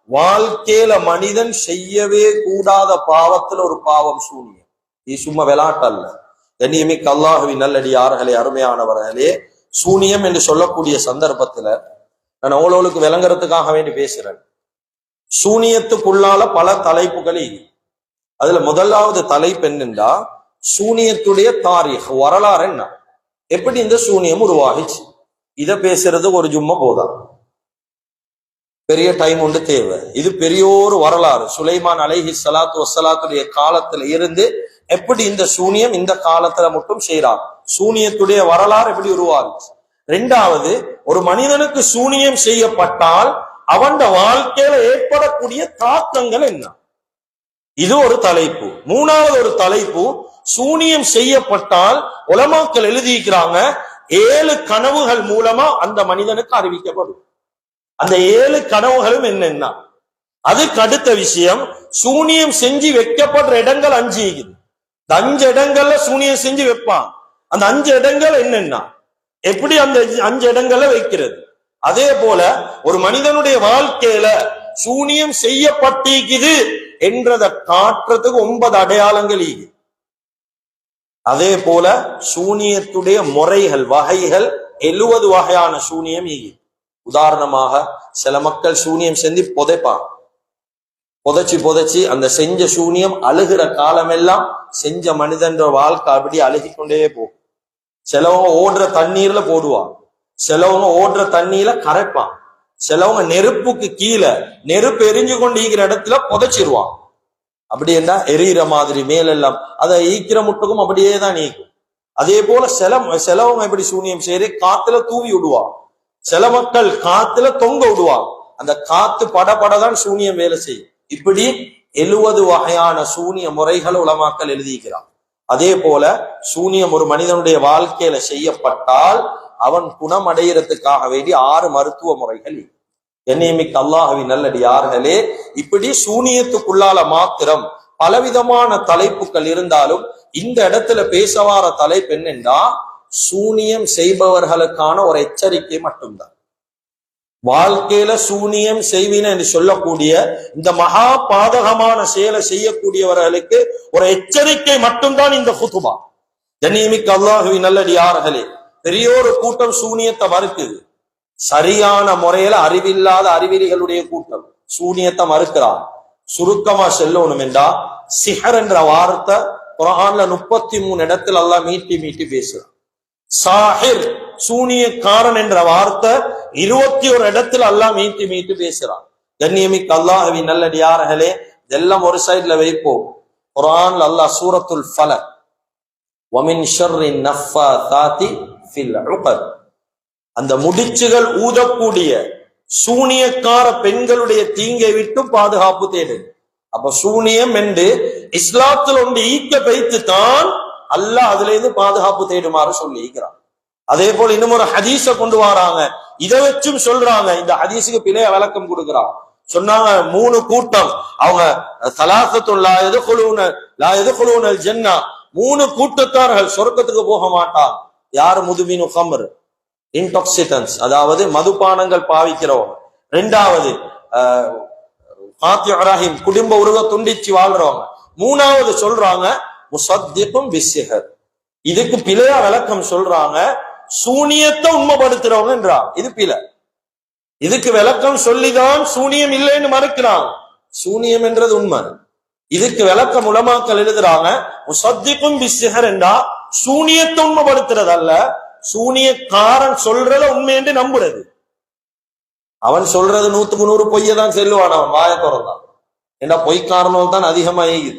Speaker 1: வாழ்க்கையில மனிதன் செய்யவே கூடாத பாவத்துல ஒரு பாவம் சூனியம். இது சும்மா விளையாட்டல்ல. கண்ணியமிக்க அல்லாஹ்வின் நல்லடியார்களே, அருமையானவர்களே, சூனியம் என்று சொல்லக்கூடிய சந்தர்ப்பத்துல நான் அவங்களுக்கு விளங்குறதுக்காக வேண்டி பேசுறேன். சூனியத்துக்குள்ளால பல தலைப்புகள். அதுல முதலாவது தலைப்பு என்னன்னா, சூனியத்துடைய தாரீக், வரலாறு என்ன, எப்படி இந்த சூனியம் உருவாகிச்சு. இத பேசுறது ஒரு ஜும்மா போதா, பெரிய டைம் உண்டு தேவை. இது பெரிய ஒரு வரலாறு. சுலைமான் அலைஹி ஸலாத்து வஸ்ஸலாத்துடைய காலத்துல இருந்து எப்படி இந்த சூனியம் இந்த காலத்துல மட்டும் செய்யறாங்க, சூனியத்துடைய வரலாறு எப்படி உருவாகுச்சு. 2வது, ஒரு மனிதனுக்கு சூனியம் செய்யப்பட்டால் அவன் வாழ்க்கையில ஏற்படக்கூடிய தாக்கங்கள் என்ன, இது ஒரு தலைப்பு. 3வது ஒரு தலைப்பு, சூனியம் செய்யப்பட்டால் உலமாக்கள் எழுதிக்கிறாங்க 7 கனவுகள் மூலமா அந்த மனிதனுக்கு அறிவிக்கப்படும். அந்த 7 கனவுகளும் என்னென்ன, அதுக்கு அடுத்த விஷயம் சூனியம் செஞ்சு வைக்கப்படுற இடங்கள் 5 இருக்குது. இந்த 5 இடங்கள்ல சூனியம் செஞ்சு வைப்பான். அந்த 5 இடங்கள் என்னன்னா எப்படி அந்த 5 இடங்கள்ல வைக்கிறது. அதே போல ஒரு மனிதனுடைய வாழ்க்கையில சூனியம் செய்யப்பட்டிருக்குது என்றதை காட்டுறதுக்கு 9 அடையாளங்கள் இருக்குது. அதே போல சூனியத்துடைய முறைகள் வகைகள் 70 வகையான சூனியம் இருக்குது. உதாரணமாக சில மக்கள் சூனியம் செஞ்சு புதைப்பாங்க. புதைச்சி அந்த செஞ்ச சூனியம் அழுகிற காலமெல்லாம் செஞ்ச மனிதன்ற வாழ்க்கை அப்படி அழுகிக்கொண்டே போகும். சிலவங்க ஓடுற தண்ணீர்ல போடுவாங்க, சிலவங்க ஓடுற தண்ணீர்ல கரைப்பான், சிலவங்க நெருப்புக்கு கீழே நெருப்பு எரிஞ்சு கொண்டு ஈக்கிற இடத்துல புதைச்சிருவான். அப்படி என்ன எரியிற மாதிரி மேலெல்லாம் அதை ஈக்கிற முட்டுக்கும் அப்படியே தான் நீக்கும். அதே போல சிலவங்க எப்படி சூனியம் செய்து காத்துல தூவி விடுவான், சில மக்கள் காத்துல தொங்க விடுவான். அந்த காத்து படதான் சூனியம் வேலை செய்யும். இப்படி 70 வகையான சூனிய முறைகளை உலமாக்கள் எழுதிக்கிறான். அதே போல சூனியம் ஒரு மனிதனுடைய வாழ்க்கையில செய்யப்பட்டால் அவன் குணமடைகிறதுக்காக வேண்டி 6 மருத்துவ முறைகள். கண்ணியமிக்க அல்லாஹ்வின் நல்லடியார்களே, இப்படி சூனியத்துக்குள்ளால மாத்திரம் பலவிதமான தலைப்புகள் இருந்தாலும் இந்த இடத்துல பேசவார தலைப்பு என்னென்றா சூனியம் செய்பவர்களுக்கான ஒரு எச்சரிக்கை மட்டும்தான். வாழ்க்கையில சூனியம் செய்வின என்று சொல்லக்கூடிய இந்த மகா பாதகமான செயலை செய்யக்கூடியவர்களுக்கு ஒரு எச்சரிக்கை மட்டும்தான் இந்த குதுபா. கண்ணியமிக்க அல்லாஹ்வின் நல்லடியார்களே, பெரியோரு கூட்டம் சூனியத்தை மறுக்குது. சரியான முறையில அறிவில்லாத அறிவிலிகளுடைய கூட்டம் சூனியத்தை மறுக்கிறார். சுருக்கமா சொல்லணும் என்றா சிஹர் என்ற வார்த்தை குர்ஆன்ல 33 இடத்தில் அல்லாஹ் மீட்டி பேசுறான். சாஹிர் சூனியக்காரன் என்ற வார்த்தை 21 இடத்தில் அல்லாஹ் மீட்டி பேசுறான். கண்ணியமிக்க அல்லாஹ்வின் நல்லடியார்களே, இதெல்லாம் ஒரு சைட்ல வைப்போம். குர்ஆன்ல அல்லாஹ் சூரத்துல் ஃபலக் வமின் ஷர்ரி நஃபாதாதி ஃபில் உகத், அந்த முடிச்சுகள் ஊதக்கூடிய சூனியக்கார பெண்களுடைய தீங்கை விட்டு பாதுகாப்பு தேடு. அப்ப சூனியம் என்று இஸ்லாத்தில் ஒன்று ஈக்க வைத்து தான் அல்லாஹ் அதுல இருந்து பாதுகாப்பு தேடுமாறு சொல்லிக்கிறான். அதே போல இன்னும் ஒரு ஹதீஸ கொண்டு வராங்க, இதை வச்சும் சொல்றாங்க. இந்த ஹதீஸுக்கு பிழைய விளக்கம் கொடுக்கிறான். சொன்னாங்க 3 கூட்டம் அவங்க சலாசத்துல் லா யதுகுலூனல் ஜன்னah, 3 கூட்டத்தார்கள் சொர்க்கத்துக்கு போக மாட்டாங்க. யார்? முதுமினு கம்ர், இன்டாக்சிகன்ஸ், அதாவது மதுபானங்கள் பாவிக்கிறவங்க. 2வது ரஹீம், குடும்ப உருவ துண்டிச்சு வாழ்றவங்க. 3வது சொல்றாங்க முஸத்திகும் பிஸ்ஸிஹர். இதுக்கு பிழையா விளக்கம் சொல்றாங்க, சூனியத்தை உண்மைப்படுத்துறவங்க என்றாங்க. இது பிழை. இதுக்கு விளக்கம் சொல்லிதான் சூனியம் இல்லைன்னு மறுக்கிறாங்க. சூனியம் என்றது உண்மை. இதுக்கு விளக்கம் உலமாக்கள் எழுதுறாங்க, முஸத்திகும் பிஸ்ஸிஹர் என்றா சூனியத்தை உண்மைப்படுத்துறது அல்ல, சூனியக்காரன் சொல்றத உண்மை என்று நம்புறது. அவன் சொல்றது 100க்கு 100 பொய்யதான் செல்லுவான். அவன் வாய திறந்தான். ஏன்னா பொய்க்காரனோல் தான் அதிகமாகிது.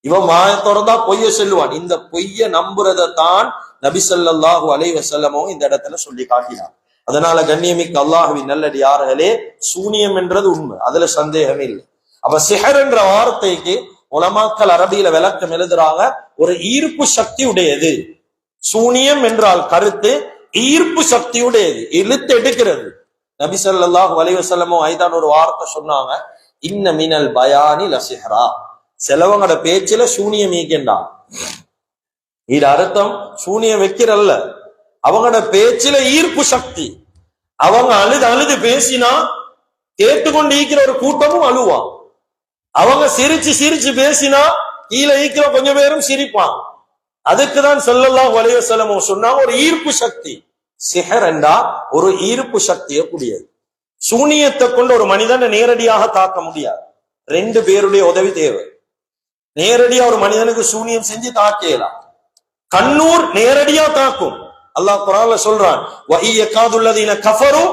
Speaker 1: இவன் வாய திறந்தா பொய்ய சொல்லுவான். இந்த பொய்ய நம்புறதான் நபி ஸல்லல்லாஹு அலைஹி வஸல்லம் இந்த இடத்துல சொல்லி காட்டினார். அதனால கண்ணியமிக்க அல்லாஹ்வின் நல்லடியார்களே, சூனியம் என்றது உண்மை, அதுல சந்தேகமே இல்லை. அப்ப சிஹர் என்ற வார்த்தைக்கு உலமாக்கள் அரபியில விளக்கம் எழுதுறாங்க, ஒரு ஈர்ப்பு சக்தி உடையது. சூனியம் என்றால் கருத்து ஈர்ப்பு சக்தியுடையது, இழுத்து எடுக்கிறது. நபி ஸல்லல்லாஹு அலைஹி வஸல்லம் ஐதான் ஒரு வார்த்தை சொன்னாங்க, இன்ன மினல் பயானி லசிஹ்ரா, சிலவங்களோட பேச்சுல சூனியம் ஈக்கின்றா. இது அர்த்தம் சூனியம் வைக்கிறல்ல, அவங்களோட பேச்சுல ஈர்ப்பு சக்தி. அவங்க அழுது பேசினா கேட்டுக்கொண்டு ஈக்கிற ஒரு கூட்டமும் அழுவான். அவங்க சிரிச்சு பேசினா கீழே ஈக்கிற கொஞ்சம் பேரும் சிரிப்பான். அதுக்குதான் ஸல்லல்லாஹு அலைஹி வஸல்லம் சொன்னாங்க, ஒரு ஈர்ப்பு சக்தி. சிஹர் என்றா ஒரு ஈர்ப்பு சக்தியை கூடியது. சூனியத்தை கொண்டு ஒரு மனிதனை நேரடியாக தாக்க முடியாது, 2 பேருடைய உதவி தேவை. நேரடியா ஒரு மனிதனுக்கு சூனியம் செஞ்சு தாக்கலாம். கண்ணூர் நேரடியா தாக்கும். அல்லாஹ் குர்ஆன்ல சொல்றான், வஇயகாதுல்லதீன கஃபரு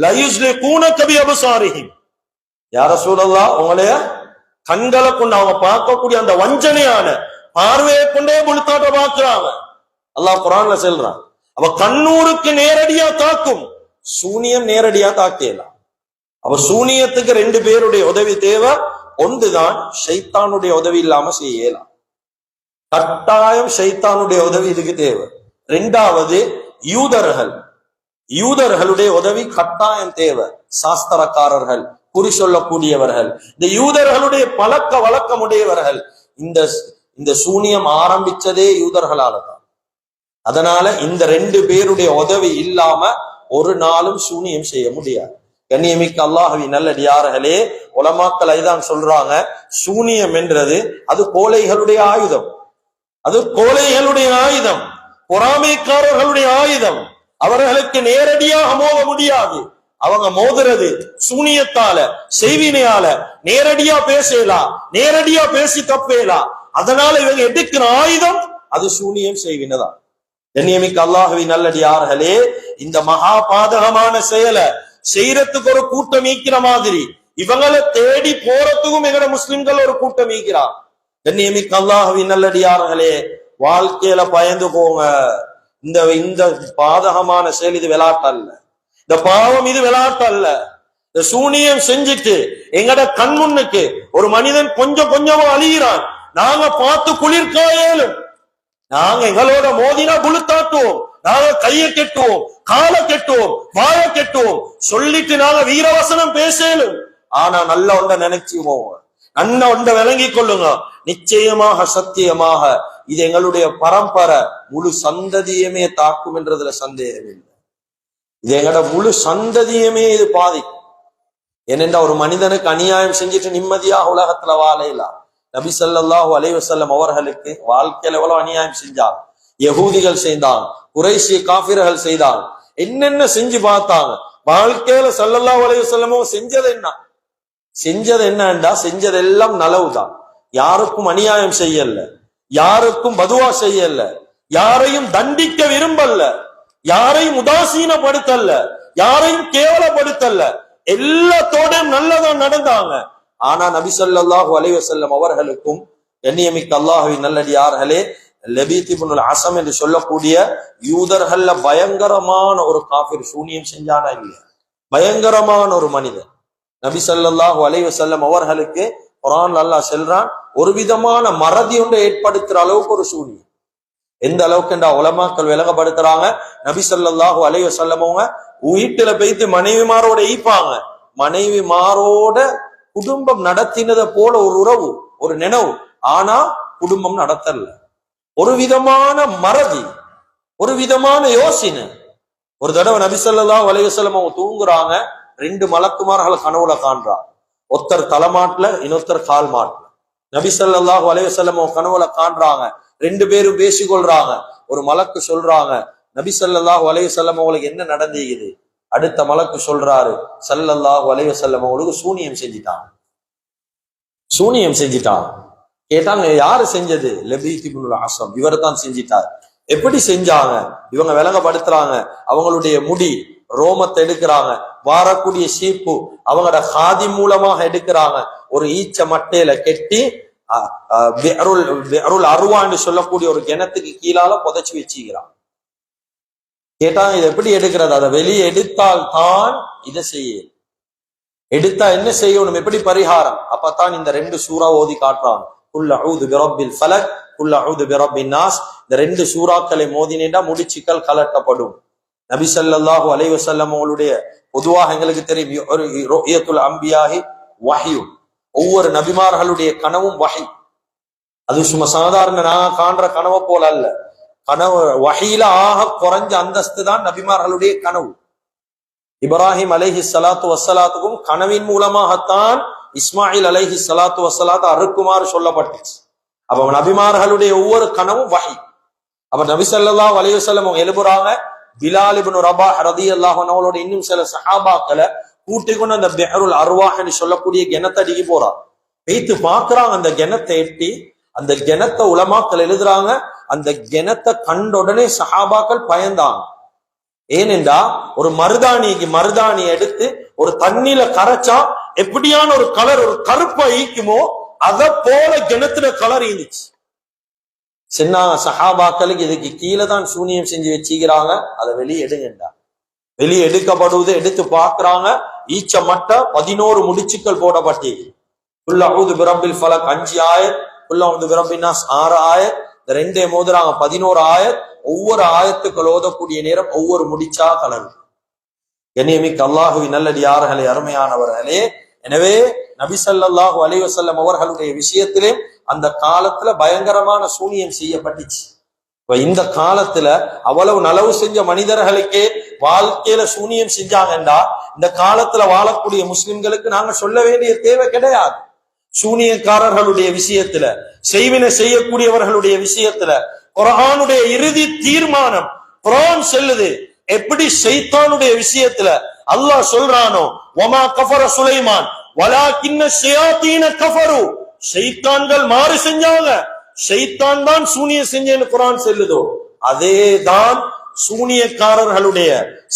Speaker 1: லயுஸ்லிகூனக பிஅப்சாரிஹிம். யா ரசூலல்லாஹ், உங்களைய கண்களை கொண்டு அவங்க பார்க்கக்கூடிய அந்த வஞ்சனையான பார்வையை கொண்டே முழுத்தாட்ட பார்க்கிறாங்க. அல்லாஹ் குர்ஆன்ல சொல்றான். அவ கண்ணூருக்கு நேரடியா தாக்கும், சூனியம் நேரடியா தாக்கலாம். அவ சூனியத்துக்கு 2 பேருடைய உதவி தேவை. ஒன்றுதான் ஷைத்தானுடைய உதவி இல்லாம செய்யலாம். கட்டாயம் ஷைத்தானுடைய உதவி இதுக்கு தேவை. 2வது யூதர்களுடைய உதவி கட்டாயம் தேவை. சாஸ்திரக்காரர்கள், குறி சொல்லக்கூடியவர்கள், இந்த யூதர்களுடைய பழக்க வழக்கமுடையவர்கள். இந்த சூனியம் ஆரம்பிச்சதே யூதர்களால தான். அதனால இந்த 2 பேருடைய உதவி இல்லாம ஒரு நாளும் சூனியம் செய்ய முடியாது. கண்ணியமிக்க அல்லாஹ்வின் நல்லடியார்களே, உலமாக்கள் ஐதான் சொல்றாங்க, சூனியம் என்றது அது கோழைகளுடைய ஆயுதம். அது கோழைகளுடைய ஆயுதம், பொறாமைக்காரர்களுடைய ஆயுதம். அவர்களுக்கு நேரடியாக மோத முடியாது. அவங்க மோதுறது சூனியத்தால, செய்வினையால. நேரடியா பேசலாம், நேரடியா பேசி தப்பேலாம். அதனால இவங்க எடுக்கிற ஆயுதம் அது சூனியம் செய்வினதான். கண்ணியமிக்க அல்லாஹ்வின் நல்லடியார்களே, இந்த மகா பாதகமான செயலை செய்யறதுக்கு ஒரு கூட்டம் ஈக்கிற மாதிரி இவங்களை தேடி போறதுக்கும் எங்கட முஸ்லிம்கள் ஒரு கூட்டம் ஈக்கிறான். கண்ணியமிக்க அல்லாஹ்வின் நல்லடியார்களே, வாழ்க்கையில பயந்து போங்க. இந்த பாதகமான செயல் இது விளையாட்டல்ல, இந்த பாவம் இது விளையாட்டல்ல. இந்த சூனியம் செஞ்சுட்டு எங்கட கண் முன்னுக்கு ஒரு மனிதன் கொஞ்சம் கொஞ்சமா அழிகிறான். நாங்க பார்த்து குளிர்காயலும், நாங்க எங்களோட மோதினா புழுத்தாட்டுவோம், நாங்க கையை கெட்டுவோம், காலை கெட்டுவோம், வாயை கெட்டுவோம், சொல்லிட்டு நாங்க வீரவசனம் பேசலும். ஆனா நல்ல ஒன்றை நினைச்சுவோம், நல்ல ஒன்றை விளங்கி கொள்ளுங்க. நிச்சயமாக சத்தியமாக இது எங்களுடைய பரம்பரை முழு சந்ததியுமே தாக்கும் என்றதுல சந்தேகம் இல்லை. இது எங்களோட முழு சந்ததியுமே இது பாதிக்கும். ஏனென்றா ஒரு மனிதனுக்கு அநியாயம் செஞ்சுட்டு நிம்மதியாக உலகத்துல வாழலாம். நபி ஸல்லல்லாஹு அலைஹி வஸல்லம் அவர்களுக்கு வாழ்க்கையில எவ்வளவு அநியாயம் செஞ்சாங்க. யகூதிகள் செய்தாங்க, குறைஷி காஃபிர்கள் செய்தாங்க, என்னென்ன செஞ்சு பார்த்தாங்க. வாழ்க்கையில ஸல்லல்லாஹு அலைஹி வஸல்லம் செஞ்சது என்னண்டா, செஞ்சதெல்லாம் நலவுதான். யாருக்கும் அநியாயம் செய்யல, யாருக்கும் பதுவா செய்யல, யாரையும் தண்டிக்க விரும்பல, யாரையும் உதாசீனப்படுத்தல, யாரையும் கேவலப்படுத்தல, எல்லாத்தோடையும் நல்லதான் நடந்தாங்க. ஆனா நபி ஸல்லல்லாஹு அலைஹி வஸல்லம் அவர்களுக்கும் கண்ணியமிக்க அல்லாஹ்வின் நல்லடியார்களே, லபீத் இப்னுல் அஸம் என்று சொல்லக்கூடிய யூதர்கள்ல பயங்கரமான ஒரு காஃபிர் சூனியம் செஞ்சானா இல்லையா? பயங்கரமான ஒரு மனிதன். நபி ஸல்லல்லாஹு அலைஹி வஸல்லம் அவர்களுக்கு குர்ஆன் அல்லாஹ் சொல்றான், ஒரு விதமான மறதி ஒன்றை ஏற்படுத்துற அளவுக்கு ஒரு சூனியம். எந்த அளவுக்கு என்றா உலமாக்கள் விளங்கப்படுத்துறாங்க. நபி ஸல்லல்லாஹு அலைஹி வஸல்லம் அவங்க வீட்டுல போயிட்டு மனைவிமாரோட ஈப்பாங்க, மனைவிமாரோட குடும்பம் நடத்தினதை போல ஒரு உறவு, ஒரு நினைவு. ஆனா குடும்பம் நடத்தல. ஒரு விதமான மறதி, ஒரு விதமான யோசனை. ஒரு தடவை நபி ஸல்லல்லாஹு அலைஹி வஸல்லம் அவங்க தூங்குறாங்க, 2 மலக்குமார்கள் கனவுல காண்றாங்க. ஒருத்தர் தலைமாட்டுல, இன்னொருத்தர் கால் மாட்டுல. நபி ஸல்லல்லாஹு அலைஹி வஸல்லம் அவங்க கனவுல காண்றாங்க, 2 பேரும் பேசிக்கொள்றாங்க. ஒரு மலக்கு சொல்றாங்க, நபி ஸல்லல்லாஹு அலைஹி வஸல்லம் அவங்களுக்கு என்ன நடந்தீங்குது? அடுத்த மலக்கு சொல்றாரு, ஸல்லல்லாஹு அலைஹி வஸல்லம் அவங்களுக்கு சூனியம் செஞ்சிட்டாங்க. சூனியம் செஞ்சிட்டாங்க. கேட்டாங்க, யாரு செஞ்சது? லபீத் இப்னுல் அஸம், இவர் தான் செஞ்சிட்டார். எப்படி செஞ்சாங்க? இவங்க விளங்கப்படுத்துறாங்க, அவங்களுடைய முடி ரோமத்தை எடுக்கிறாங்க, வாரக்கூடிய சீப்பு அவங்களோட காதி மூலமாக எடுக்கிறாங்க, ஒரு ஈச்ச மட்டையில கெட்டி அருவான்னு சொல்லக்கூடிய ஒரு கிணத்துக்கு கீழால புதைச்சு வச்சுக்கிறாங்க. கேட்டாங்க, இது எப்படி எடுக்கிறது? அதை வெளியே எடுத்தால் தான் இதை செய்ய, எடுத்தா என்ன செய்யணும், எப்படி பரிகாரம்? அப்பதான் இந்த 2 சூறா ஓதி காட்டுறாங்க. குல் அஊது பிரப்பில் ஃபலக், குல் அஊது பிரப்பின் நாஸ். இந்த 2 சூறாக்களை மோதினேண்டா முடிச்சுக்கள் கலட்டப்படும். நபி ஸல்லல்லாஹு அலைஹி வஸல்லம் அவங்களுடைய பொதுவாக எங்களுக்கு தெரியும், ஒரு ருயத்துல் அம்பியாஹி வஹ்யு, ஒவ்வொரு நபிமார்களுடைய கனவும் வஹி. அது சும்மா சாதாரண நான் காண்ற கனவை போல அல்ல. கனவு வஹீல ஆக குறைஞ்ச அந்தஸ்து தான் நபிமார்களுடைய கனவு. இப்ராஹிம் அலைஹி ஸலாத்து வஸ்ஸலாத்துக்கும் கனவின் மூலமாகத்தான் இஸ்மாயில் அலைஹி ஸலாத்து வஸ்ஸலாத்து அறுக்குமாறு சொல்லப்பட்டுச்சு. அப்ப நபிமார்களுடைய ஒவ்வொரு கனவும் வஹி. அப்ப நபி ஸல்லல்லாஹு அலைஹி வஸல்லம் அவங்க எழுப்புறாங்க, பிலால் இப்னு ரபாஹ் ரலியல்லாஹு அன்ஹுவோட இன்னும் சில சஹாபாக்களை கூட்டி கொண்டு அந்த பிஹ்ருல் அர்வாஹ்னு சொல்லக்கூடிய கிணத்தடிக்கு போறாங்க. வைத்து பாக்குறாங்க, அந்த கிணத்தை எட்டி, அந்த கிணத்தை உலமாக்கள் எழுதுறாங்க, அந்த கிணத்தை கண்ட உடனே சஹாபாக்கள் பயந்தாங்க. ஏனென்றா ஒரு மருதாணி எடுத்து ஒரு தண்ணியில கரைச்சா எப்படியான ஒரு கலர், ஒரு கருப்பை ஈக்குமோ அத போல கிணத்துல கலர் இருந்துச்சு. சின்ன சஹாபாக்களுக்கு இதுக்கு கீழே தான் சூனியம் செஞ்சு வச்சுக்கிறாங்க, அதை வெளியே எடுங்கண்டா. வெளியே எடுக்கப்படுவது, எடுத்து பாக்குறாங்க, ஈச்ச மட்ட 11 முடிச்சுக்கள் போடப்பட்டு, குல் அஊது பிரப்பில் ஃபலக் 5 ஆயத், குல் அஊது பிரப்பின் நாஸ் 6 ஆயத், இந்த 2 மோதுறாங்க 11 ஆயத். ஒவ்வொரு ஆயத்துக்கள் ஓதக்கூடிய நேரம் ஒவ்வொரு முடிச்சா கலரும். கண்ணியமிக்க அல்லாஹுவின் நல்லடியார்களே, அருமையானவர்களே, எனவே நபி ஸல்லல்லாஹு அலைஹி வஸல்லம் அவர்களுடைய விஷயத்திலே அந்த காலத்துல பயங்கரமான சூனியம் செய்யப்பட்டுச்சு. இந்த காலத்துல அவ்வளவு நலவு செஞ்ச மனிதர்களுக்கே வாழ்க்கையில சூனியம் செஞ்சாங்கண்டா இந்த காலத்துல வாழக்கூடிய முஸ்லிம்களுக்கு நாங்க சொல்ல வேண்டிய தேவை கிடையாது. சூனியக்காரர்களுடைய விஷயத்துல, செய்வினை செய்யக்கூடியவர்களுடைய விஷயத்துல குர்ஆனுடைய இறுதி தீர்மானம் குர்ஆன் சொல்லுது. எப்படி ஷைத்தானுடைய விஷயத்துல அல்லாஹ் சொல்றானோ, வமா கஃபர சுலைமான் வலாக்கின்ன ஷயாத்தீன கஃபரு, ஷைத்தான்கள் மாறு செஞ்சாங்க, ஷைத்தான் தான் சூனியம் செஞ்சேன்னு குர்ஆன் சொல்லுதோ, அதேதான் சூனியக்காரர்களுடைய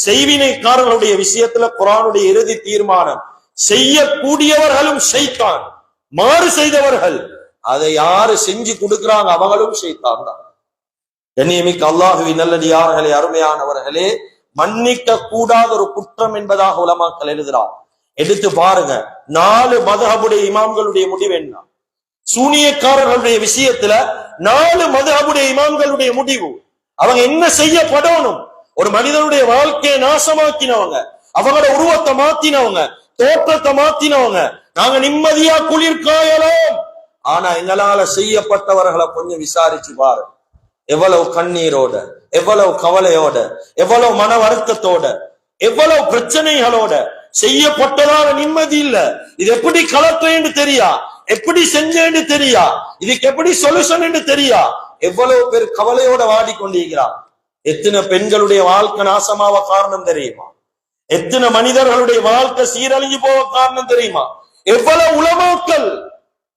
Speaker 1: செய்வினைக்காரர்களுடைய விஷயத்துல குர்ஆனுடைய இறுதி தீர்மானம். செய்யக்கூடியவர்களும் ஷைத்தான், மாறு செய்தவர்கள் அதை யாரு செஞ்சு கொடுக்கிறாங்க அவங்களும் ஷைத்தான் தான். கண்ணியமிக்க அல்லாஹுவின் நல்லடியார்களே, அருமையானவர்களே, மன்னிக்க கூடாத ஒரு குற்றம் என்பதாக உலமாக்கள் எழுதுறார். எடுத்து பாருங்க, 4 மதுஹபுடைய இமாம்களுடைய முடிவு என்ன? சூனியக்காரர்களுடைய விஷயத்துல 4 மதுஹபுடைய இமாம்களுடைய முடிவு. அவங்க என்ன செய்யப்படணும்? ஒரு மனிதனுடைய வாழ்க்கையை நாசமாக்கினவங்க, அவங்களோட உருவத்தை மாத்தினவங்க, தோற்றத்தை மாத்தினவங்க, நாங்க நிம்மதியா குளிர் காயலாம். ஆனா எங்களால செய்யப்பட்டவர்களை கொஞ்சம் விசாரிச்சு பாருங்க. எவ்வளவு கண்ணீரோட, எவ்வளவு கவலையோட, எவ்வளவு மன வருத்தத்தோட, எவ்வளவு பிரச்சனைகளோட செய்யப்பட்டதால நிம்மதி இல்ல. இது எப்படி கலற்றேன்னு தெரியா, எப்படி செஞ்சேன்னு தெரியா, இதுக்கு எப்படி சொல்யூஷன் தெரியா, எவ்வளவு பேர் கவலையோட வாடிக்கொண்டிருக்கிறார். எத்தனை பெண்களுடைய வாழ்க்கை நாசமாவ காரணம் தெரியுமா? எத்தனை மனிதர்களுடைய வாழ்க்கை சீரழிஞ்சு போக காரணம் தெரியுமா? எவ்வளவு உலமாக்கள்,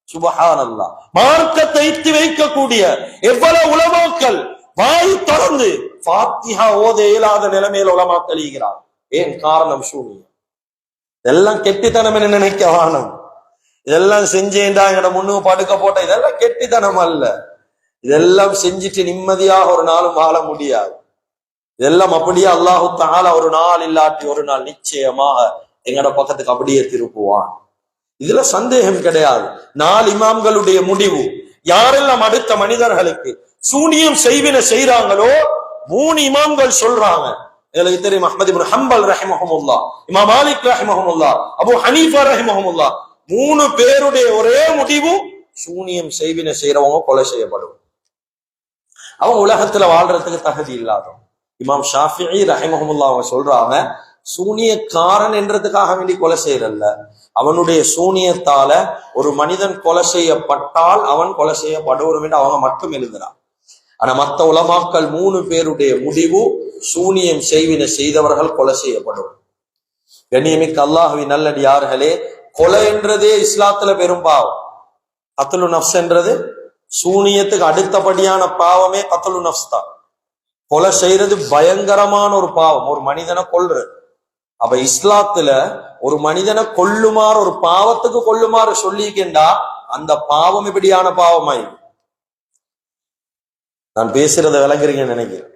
Speaker 1: சுபஹானல்லாஹ், மார்க்கத்தை எத்தி வைக்கக்கூடிய எவ்வளவு உலமாக்கள் வாய் திறந்து ஃபாத்திஹா ஓத இயலாத நிலைமையில உலமாக்கள் ஈகிறார். ஏன் காரணம்? சூனியம். இதெல்லாம் கெட்டித்தனம் என்ன நினைக்க வானம். இதெல்லாம் செஞ்சேன்டா எங்கட முன்னு படுக்க போட்ட, இதெல்லாம் கெட்டித்தனம் அல்ல. இதெல்லாம் செஞ்சுட்டு நிம்மதியாக ஒரு நாளும் வாழ முடியாது. இதெல்லாம் அப்படியே அல்லாஹு தஆலா ஒரு நாள் இல்லாட்டி ஒரு நாள் நிச்சயமாக எங்கட பக்கத்துக்கு அப்படியே திருப்புவான். இதுல சந்தேகம் கிடையாது. 4 இமாம்களுடைய முடிவு. யாரெல்லாம் அடுத்த மனிதர்களுக்கு சூனியம் செய்வினை செய்றாங்களோ 3 இமாம்கள் சொல்றாங்க. எங்களுக்கு தெரியும், அஹ்மத் இப்னு ஹம்பல் ரஹிமஹுல்லாஹ், இமாம் மாலிக் ரஹிமஹுல்லாஹ், அபூ ஹனீஃபா ரஹிமஹுல்லாஹ், 3 பேருடைய ஒரே முடிவு, சூனியம் செய்வினை செய்யறவங்க கொலை செய்யப்படும். அவங்க உலகத்துல வாழ்றதுக்கு தகுதி இல்லாதவங்க. இமாம் ஷாஃபிஈ ரஹிமஹுல்லாஹ் அவங்க சொல்றாங்க, சூனியக்காரன் என்றதுக்காக வேண்டி கொலை செய்யறல்ல, அவனுடைய சூனியத்தால ஒரு மனிதன் கொலை செய்யப்பட்டால் அவன் கொலை செய்யப்படுவோம் என்று அவங்க மட்டும் எழுதுறான். ஆனா மத்த உலமாக்கள் 3 பேருடைய முடிவு, சூனியம் செய்வினை செய்தவர்கள் கொலை செய்யப்படும். கண்ணியமிக்க அல்லாஹ்வின் நல்லடியார்களே, கொலை என்றதே இஸ்லாத்துல பெரும் பாவம். கத்லு நஃப்ஸ் என்றது சூனியத்துக்கு அடுத்தபடியான பாவமே கத்லு நஃப்ஸ் தான். கொலை செய்யறது பயங்கரமான ஒரு பாவம், ஒரு மனிதனை கொல்றது. அப்ப இஸ்லாத்துல ஒரு மனிதனை கொல்லுமாறு, ஒரு பாவத்துக்கு கொல்லுமாறு சொல்லிக்கின்றா அந்த பாவம் இப்படியான பாவமாய். நான் பேசுறத விளங்குறீங்கன்னு நினைக்கிறேன்.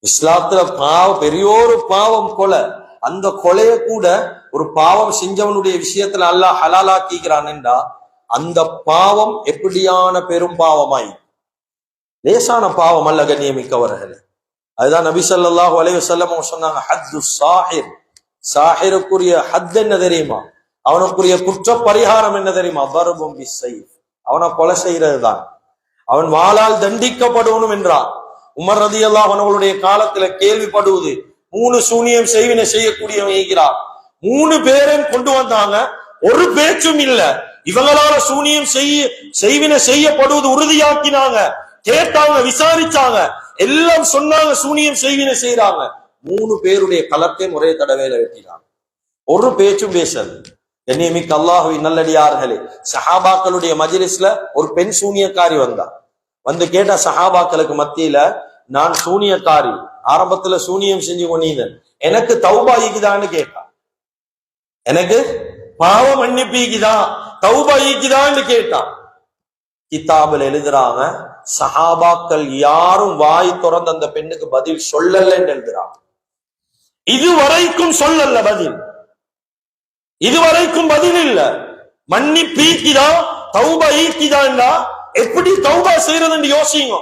Speaker 1: இஸ்லாத்துல பாவம் பெரியோரு பாவம் கொலை. அந்த கொலைய கூட ஒரு பாவம் செஞ்சவனுடைய விஷயத்துல அல்லாஹ் ஹலாலாக்கிக்கிறான் என்றா அந்த பாவம் எப்படியான பெரும் பாவமாய், லேசான பாவம் அல்ல கண்ணியமிக்கவர்களே. அதுதான் நபி ஸல்லல்லாஹு அலைஹி வஸல்லம் சொன்னாங்க, ஹத்து சாஹிர், சாஹிருக்குரிய ஹத் என்ன தெரியுமா? அவனுக்குரிய குற்ற பரிகாரம் என்ன தெரியுமா? தர்பும் பிஸ்ஸைஃப், அவனை கொலை செய்யறது தான். அவன் வாளால் தண்டிக்கப்படணும் என்றார். உமர் ரலியல்லாஹு அன்ஹுடைய காலத்துல கேள்விப்படுவது, 3 சூனியம் செய்வினை செய்யக்கூடியவன் இருக்கிறார். 3 பேரையும் கொண்டு வந்தாங்க, ஒரு பேச்சும் இல்ல. இவங்களால சூனியம் செய்வினை செய்யப்படுவது உறுதியாக்கினாங்க, கேட்டாங்க, விசாரிச்சாங்க, எல்லாம் சொன்னாங்க, சூனியம் செய்வினை செய்யறாங்க. 3 பேருடைய களத்தையும் ஒரே தடவையில வெட்டினாங்க, ஒரு பேச்சும் பேசல். கண்ணியமிக்க அல்லாஹ்வின் நல்லடியார்களே, சஹாபாக்களுடைய மஜ்லிஸ்ல ஒரு பெண் சூனியக்காரி வந்து கேட்டா, சஹாபாக்களுக்கு மத்தியில, நான் சூனியக்காரி, ஆரம்பத்துல சூனியம் செஞ்சு கொண்டீங்க, எனக்கு தௌபா ஈக்குதான்னு கேட்டா, எனக்கு பாவ மன்னிப்பு ஈக்குதா, தௌபா ஈக்குதான்னு கேட்டா. கிதாபில் எழுதுறாங்க, சஹாபாக்கள் யாரும் வாய் திறந்து அந்த பெண்ணுக்கு பதில் சொல்லலன்னு எழுதுறாங்க. இதுவரைக்கும் சொல்லல பதில், இதுவரைக்கும் பதில் இல்ல. மன்னிப்பு ஈக்குதா, தௌபா ஈக்குதான்னா எப்படி தௌபா செய்யறதுன்னு யோசிங்க.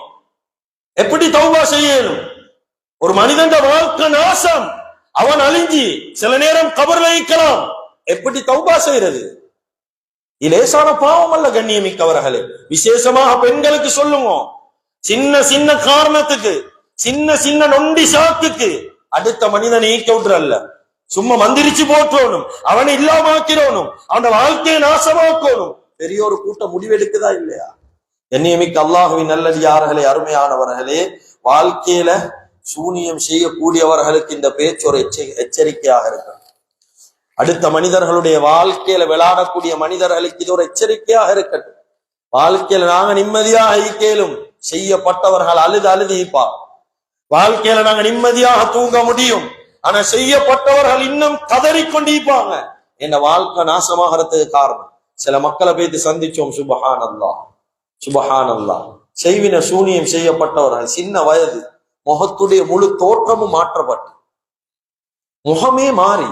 Speaker 1: எப்படி தௌபா செய்யணும்? ஒரு மனிதன் வாழ்க்கை நாசம், அவன் அழிஞ்சி சில நேரம் கபர்ல வைக்கலாம், எப்படி தௌபா செய்யறது? லேசான பாவம் அல்ல கண்ணியமிக்கவர்களே. விசேஷமாக பெண்களுக்கு சொல்லுவோம், சின்ன சின்ன காரணத்துக்கு, சின்ன சின்ன நொண்டி சாக்குக்கு அடுத்த மனிதனை ஈக்க விட்டுறல்ல, சும்மா மந்திரிச்சு போற்றணும், அவனை இல்லாமக்கிறோனும், அவன வாழ்க்கையை நாசமாக்கணும். பெரிய ஒரு கூட்டம் முடிவெடுக்குதா இல்லையா? கண்ணியமிக்க அல்லாஹுவின் நல்லடியார்களே, அருமையானவர்களே, வாழ்க்கையில சூனியம் செய்யக்கூடியவர்களுக்கு இந்த பேச்சு ஒரு எச்சரிக்கையாக இருக்கு. அடுத்த மனிதர்களுடைய வாழ்க்கையில விளையாடக்கூடிய மனிதர்களுக்கு இது ஒரு எச்சரிக்கையாக இருக்கட்டும். வாழ்க்கையில நாங்க நிம்மதியாக ஈக்கேலும் செய்யப்பட்டவர்கள் அழுது அழுது ஈப்பார். வாழ்க்கையில நாங்க நிம்மதியாக தூங்க முடியும், ஆனா செய்யப்பட்டவர்கள் இன்னும் கதறிக்கொண்டிருப்பாங்க. என் வாழ்க்கை நாசமாகிறதுக்கு காரணம். சில மக்களை போய்த்து சந்திச்சோம். சுபஹான் அல்லாஹ், சுபஹான் அல்லாஹ். செய்வின சூனியம் செய்யப்பட்டவர்கள் சின்ன வயது, முகத்துடைய முழு தோற்றமும் மாற்றப்பட்டு முகமே மாறி,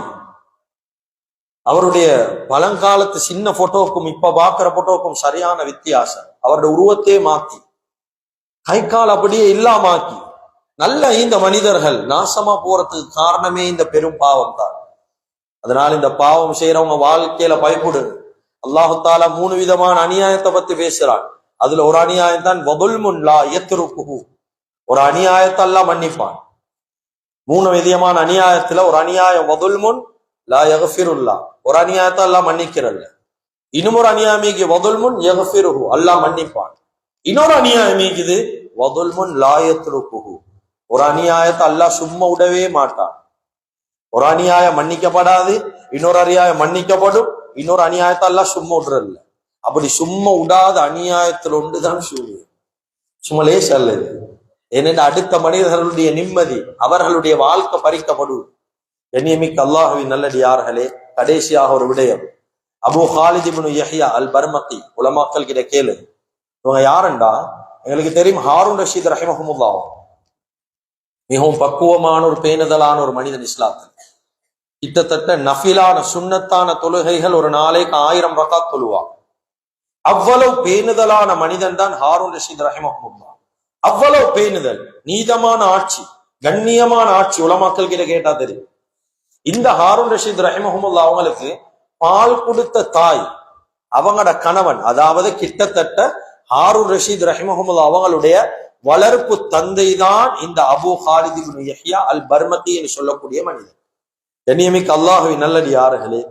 Speaker 1: அவருடைய பழங்காலத்து சின்ன போட்டோக்கும் இப்ப பாக்குற போட்டோக்கும் சரியான வித்தியாசம். அவருடைய உருவத்தையே மாத்தி, கை கால் அப்படியே இல்லாமாக்கி, நல்ல இந்த மனிதர்கள் நாசமா போறதுக்கு காரணமே இந்த பெரும் பாவம் தான். அதனால இந்த பாவம் செய்யறவங்க வாழ்க்கையில பயப்படு. அல்லாஹு தாலா 3 விதமான அநியாயத்தை பத்தி பேசுறான். அதுல ஒரு அநியாயம் தான் வதுல்முன் லா யத்ருக்குஹு. ஒரு அநியாயத்தை அல்லாஹ் மன்னிப்பான். 3 விதமான அநியாயத்துல ஒரு அநியாயம் வதுல்முன் லா யக்ஃபிருல்லா, ஒரு அநியாயத்தை அல்லாஹ் மன்னிக்கிறல்ல. இன்னொரு அநியாயமிக்கு வதுல்முன் யக்ஃபிருஹு, அல்லாஹ் மன்னிப்பான். இன்னொரு அநியாயமிக்குது வதுல்முன் லா யத்ருக்குஹு, ஒரு அநியாயத்தை அல்லாஹ் சும்மா விடவே மாட்டான். ஒரு அநியாயம் மன்னிக்கப்படாது, இன்னொரு அநியாயம் மன்னிக்கப்படும். இன்னொரு அநியாயத்தை எல்லாம் சும்மா விடுறல்ல. அப்படி சும்மா விடாத அநியாயத்தில் ஒன்றுதான் சூரியன். சும்மா லேச அல்லது. ஏனென்ற அடுத்த மனிதர்களுடைய நிம்மதி, அவர்களுடைய வாழ்க்கை பறிக்கப்படுவது. கண்ணியமிக்க அல்லாஹுவின் நல்லடியார்களே, கடைசியாக ஒரு விடயம். அபூ ஹாலித் இப்னு யஹ்யா அல் பர்மகி உலமாக்கள் கிட்ட கேளு. இவங்க யாருண்டா? எங்களுக்கு தெரியும், ஹாரூன் ரஷீத் ரஹிமஹுல்லாஹ் மிகவும் பக்குவமான ஒரு பேணுதலான ஒரு மனிதன். இஸ்லாத்தில் கிட்டத்தட்ட நஃபிலான சுன்னத்தான தொழுகைகள் ஒரு நாளைக்கு 1000 ரகாத் தொழுவாங்க. அவ்வளவு பேணுதலான மனிதன் தான் ஹாரூன் ரஷீத் ரஹிமஹுல்லாஹ். அவ்வளவு பேணுதல், நீதமான ஆட்சி, கண்ணியமான ஆட்சி. உலமாக்கள் கிட்ட கேட்டா தெரியும். இந்த ஹாரூன் ரஷீத் ரஹிமஹுல்லாஹ் அவங்களுக்கு பால் கொடுத்த தாய், அவங்களோட கணவன், அதாவது கிட்டத்தட்ட ஹாரூன் ரஷீத் ரஹிமஹுல்லாஹ் அவங்களுடைய வளர்ப்பு தந்தை தான் இந்த அபூ ஹாலித் இப்னு யஹ்யா அல் பர்மகி என்று சொல்லக்கூடிய மனிதன். கண்ணியமிக்க அல்லாஹுவின் நல்லடியார்களே,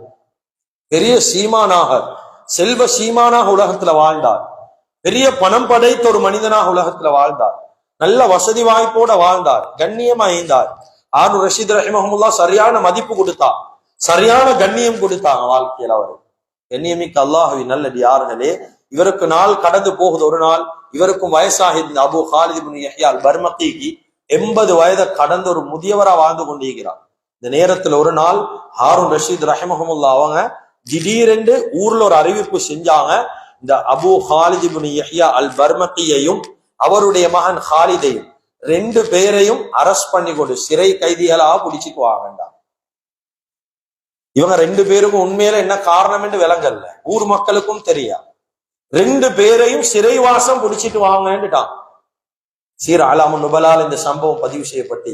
Speaker 1: பெரிய சீமானாக, செல்வ சீமானாக உலகத்துல வாழ்ந்தார். பெரிய பணம் படைத்த ஒரு மனிதனாக உலகத்துல வாழ்ந்தார். நல்ல வசதி வாய்ப்போட வாழ்ந்தார், கண்ணியமா இருந்தார். ஹாரூன் ரஷீத் ரஹிமஹுல்லாஹ் சரியான மதிப்பு கொடுத்தார், சரியான கண்ணியம் கொடுத்தாங்க வாழ்க்கையில் அவர். கண்ணியமிக்க அல்லாஹுவின் நல்லடியார்களே, இவருக்கு நாள் கடந்து போகுது. ஒரு நாள் இவருக்கும் வயசாகி இருந்த அபூ ஹாலித் இப்னு யஹ்யா அல் பர்மகிக்கு 80 வயதை கடந்த ஒரு முதியவரா வாழ்ந்து கொண்டிருக்கிறார். இந்த நேரத்துல ஒரு நாள் ஹாரூன் ரஷீத் ரஹிமஹுல்லாஹ் அவங்க திடீரென்று ஊர்ல ஒரு அறிவிப்பு செஞ்சாங்க. இந்த அபூ ஹாலித் இப்னு யஹ்யா அல் பர்மகியையும் அவருடைய மகன் ஹாலிதையும் 2 பேரையும் அரெஸ்ட் பண்ணி கொண்டு சிறை கைதிகளாக பிடிச்சிட்டு வாங்கண்டா. இவங்க 2 பேருக்கும் உண்மையில என்ன காரணம் என்று விளங்கல்ல, ஊர் மக்களுக்கும் தெரியா. 2 பேரையும் சிறைவாசம் பிடிச்சிட்டு வாங்கன்னுட்டான். சீர் அலாமு நுபலால் இந்த சம்பவம் பதிவு செய்யப்பட்டு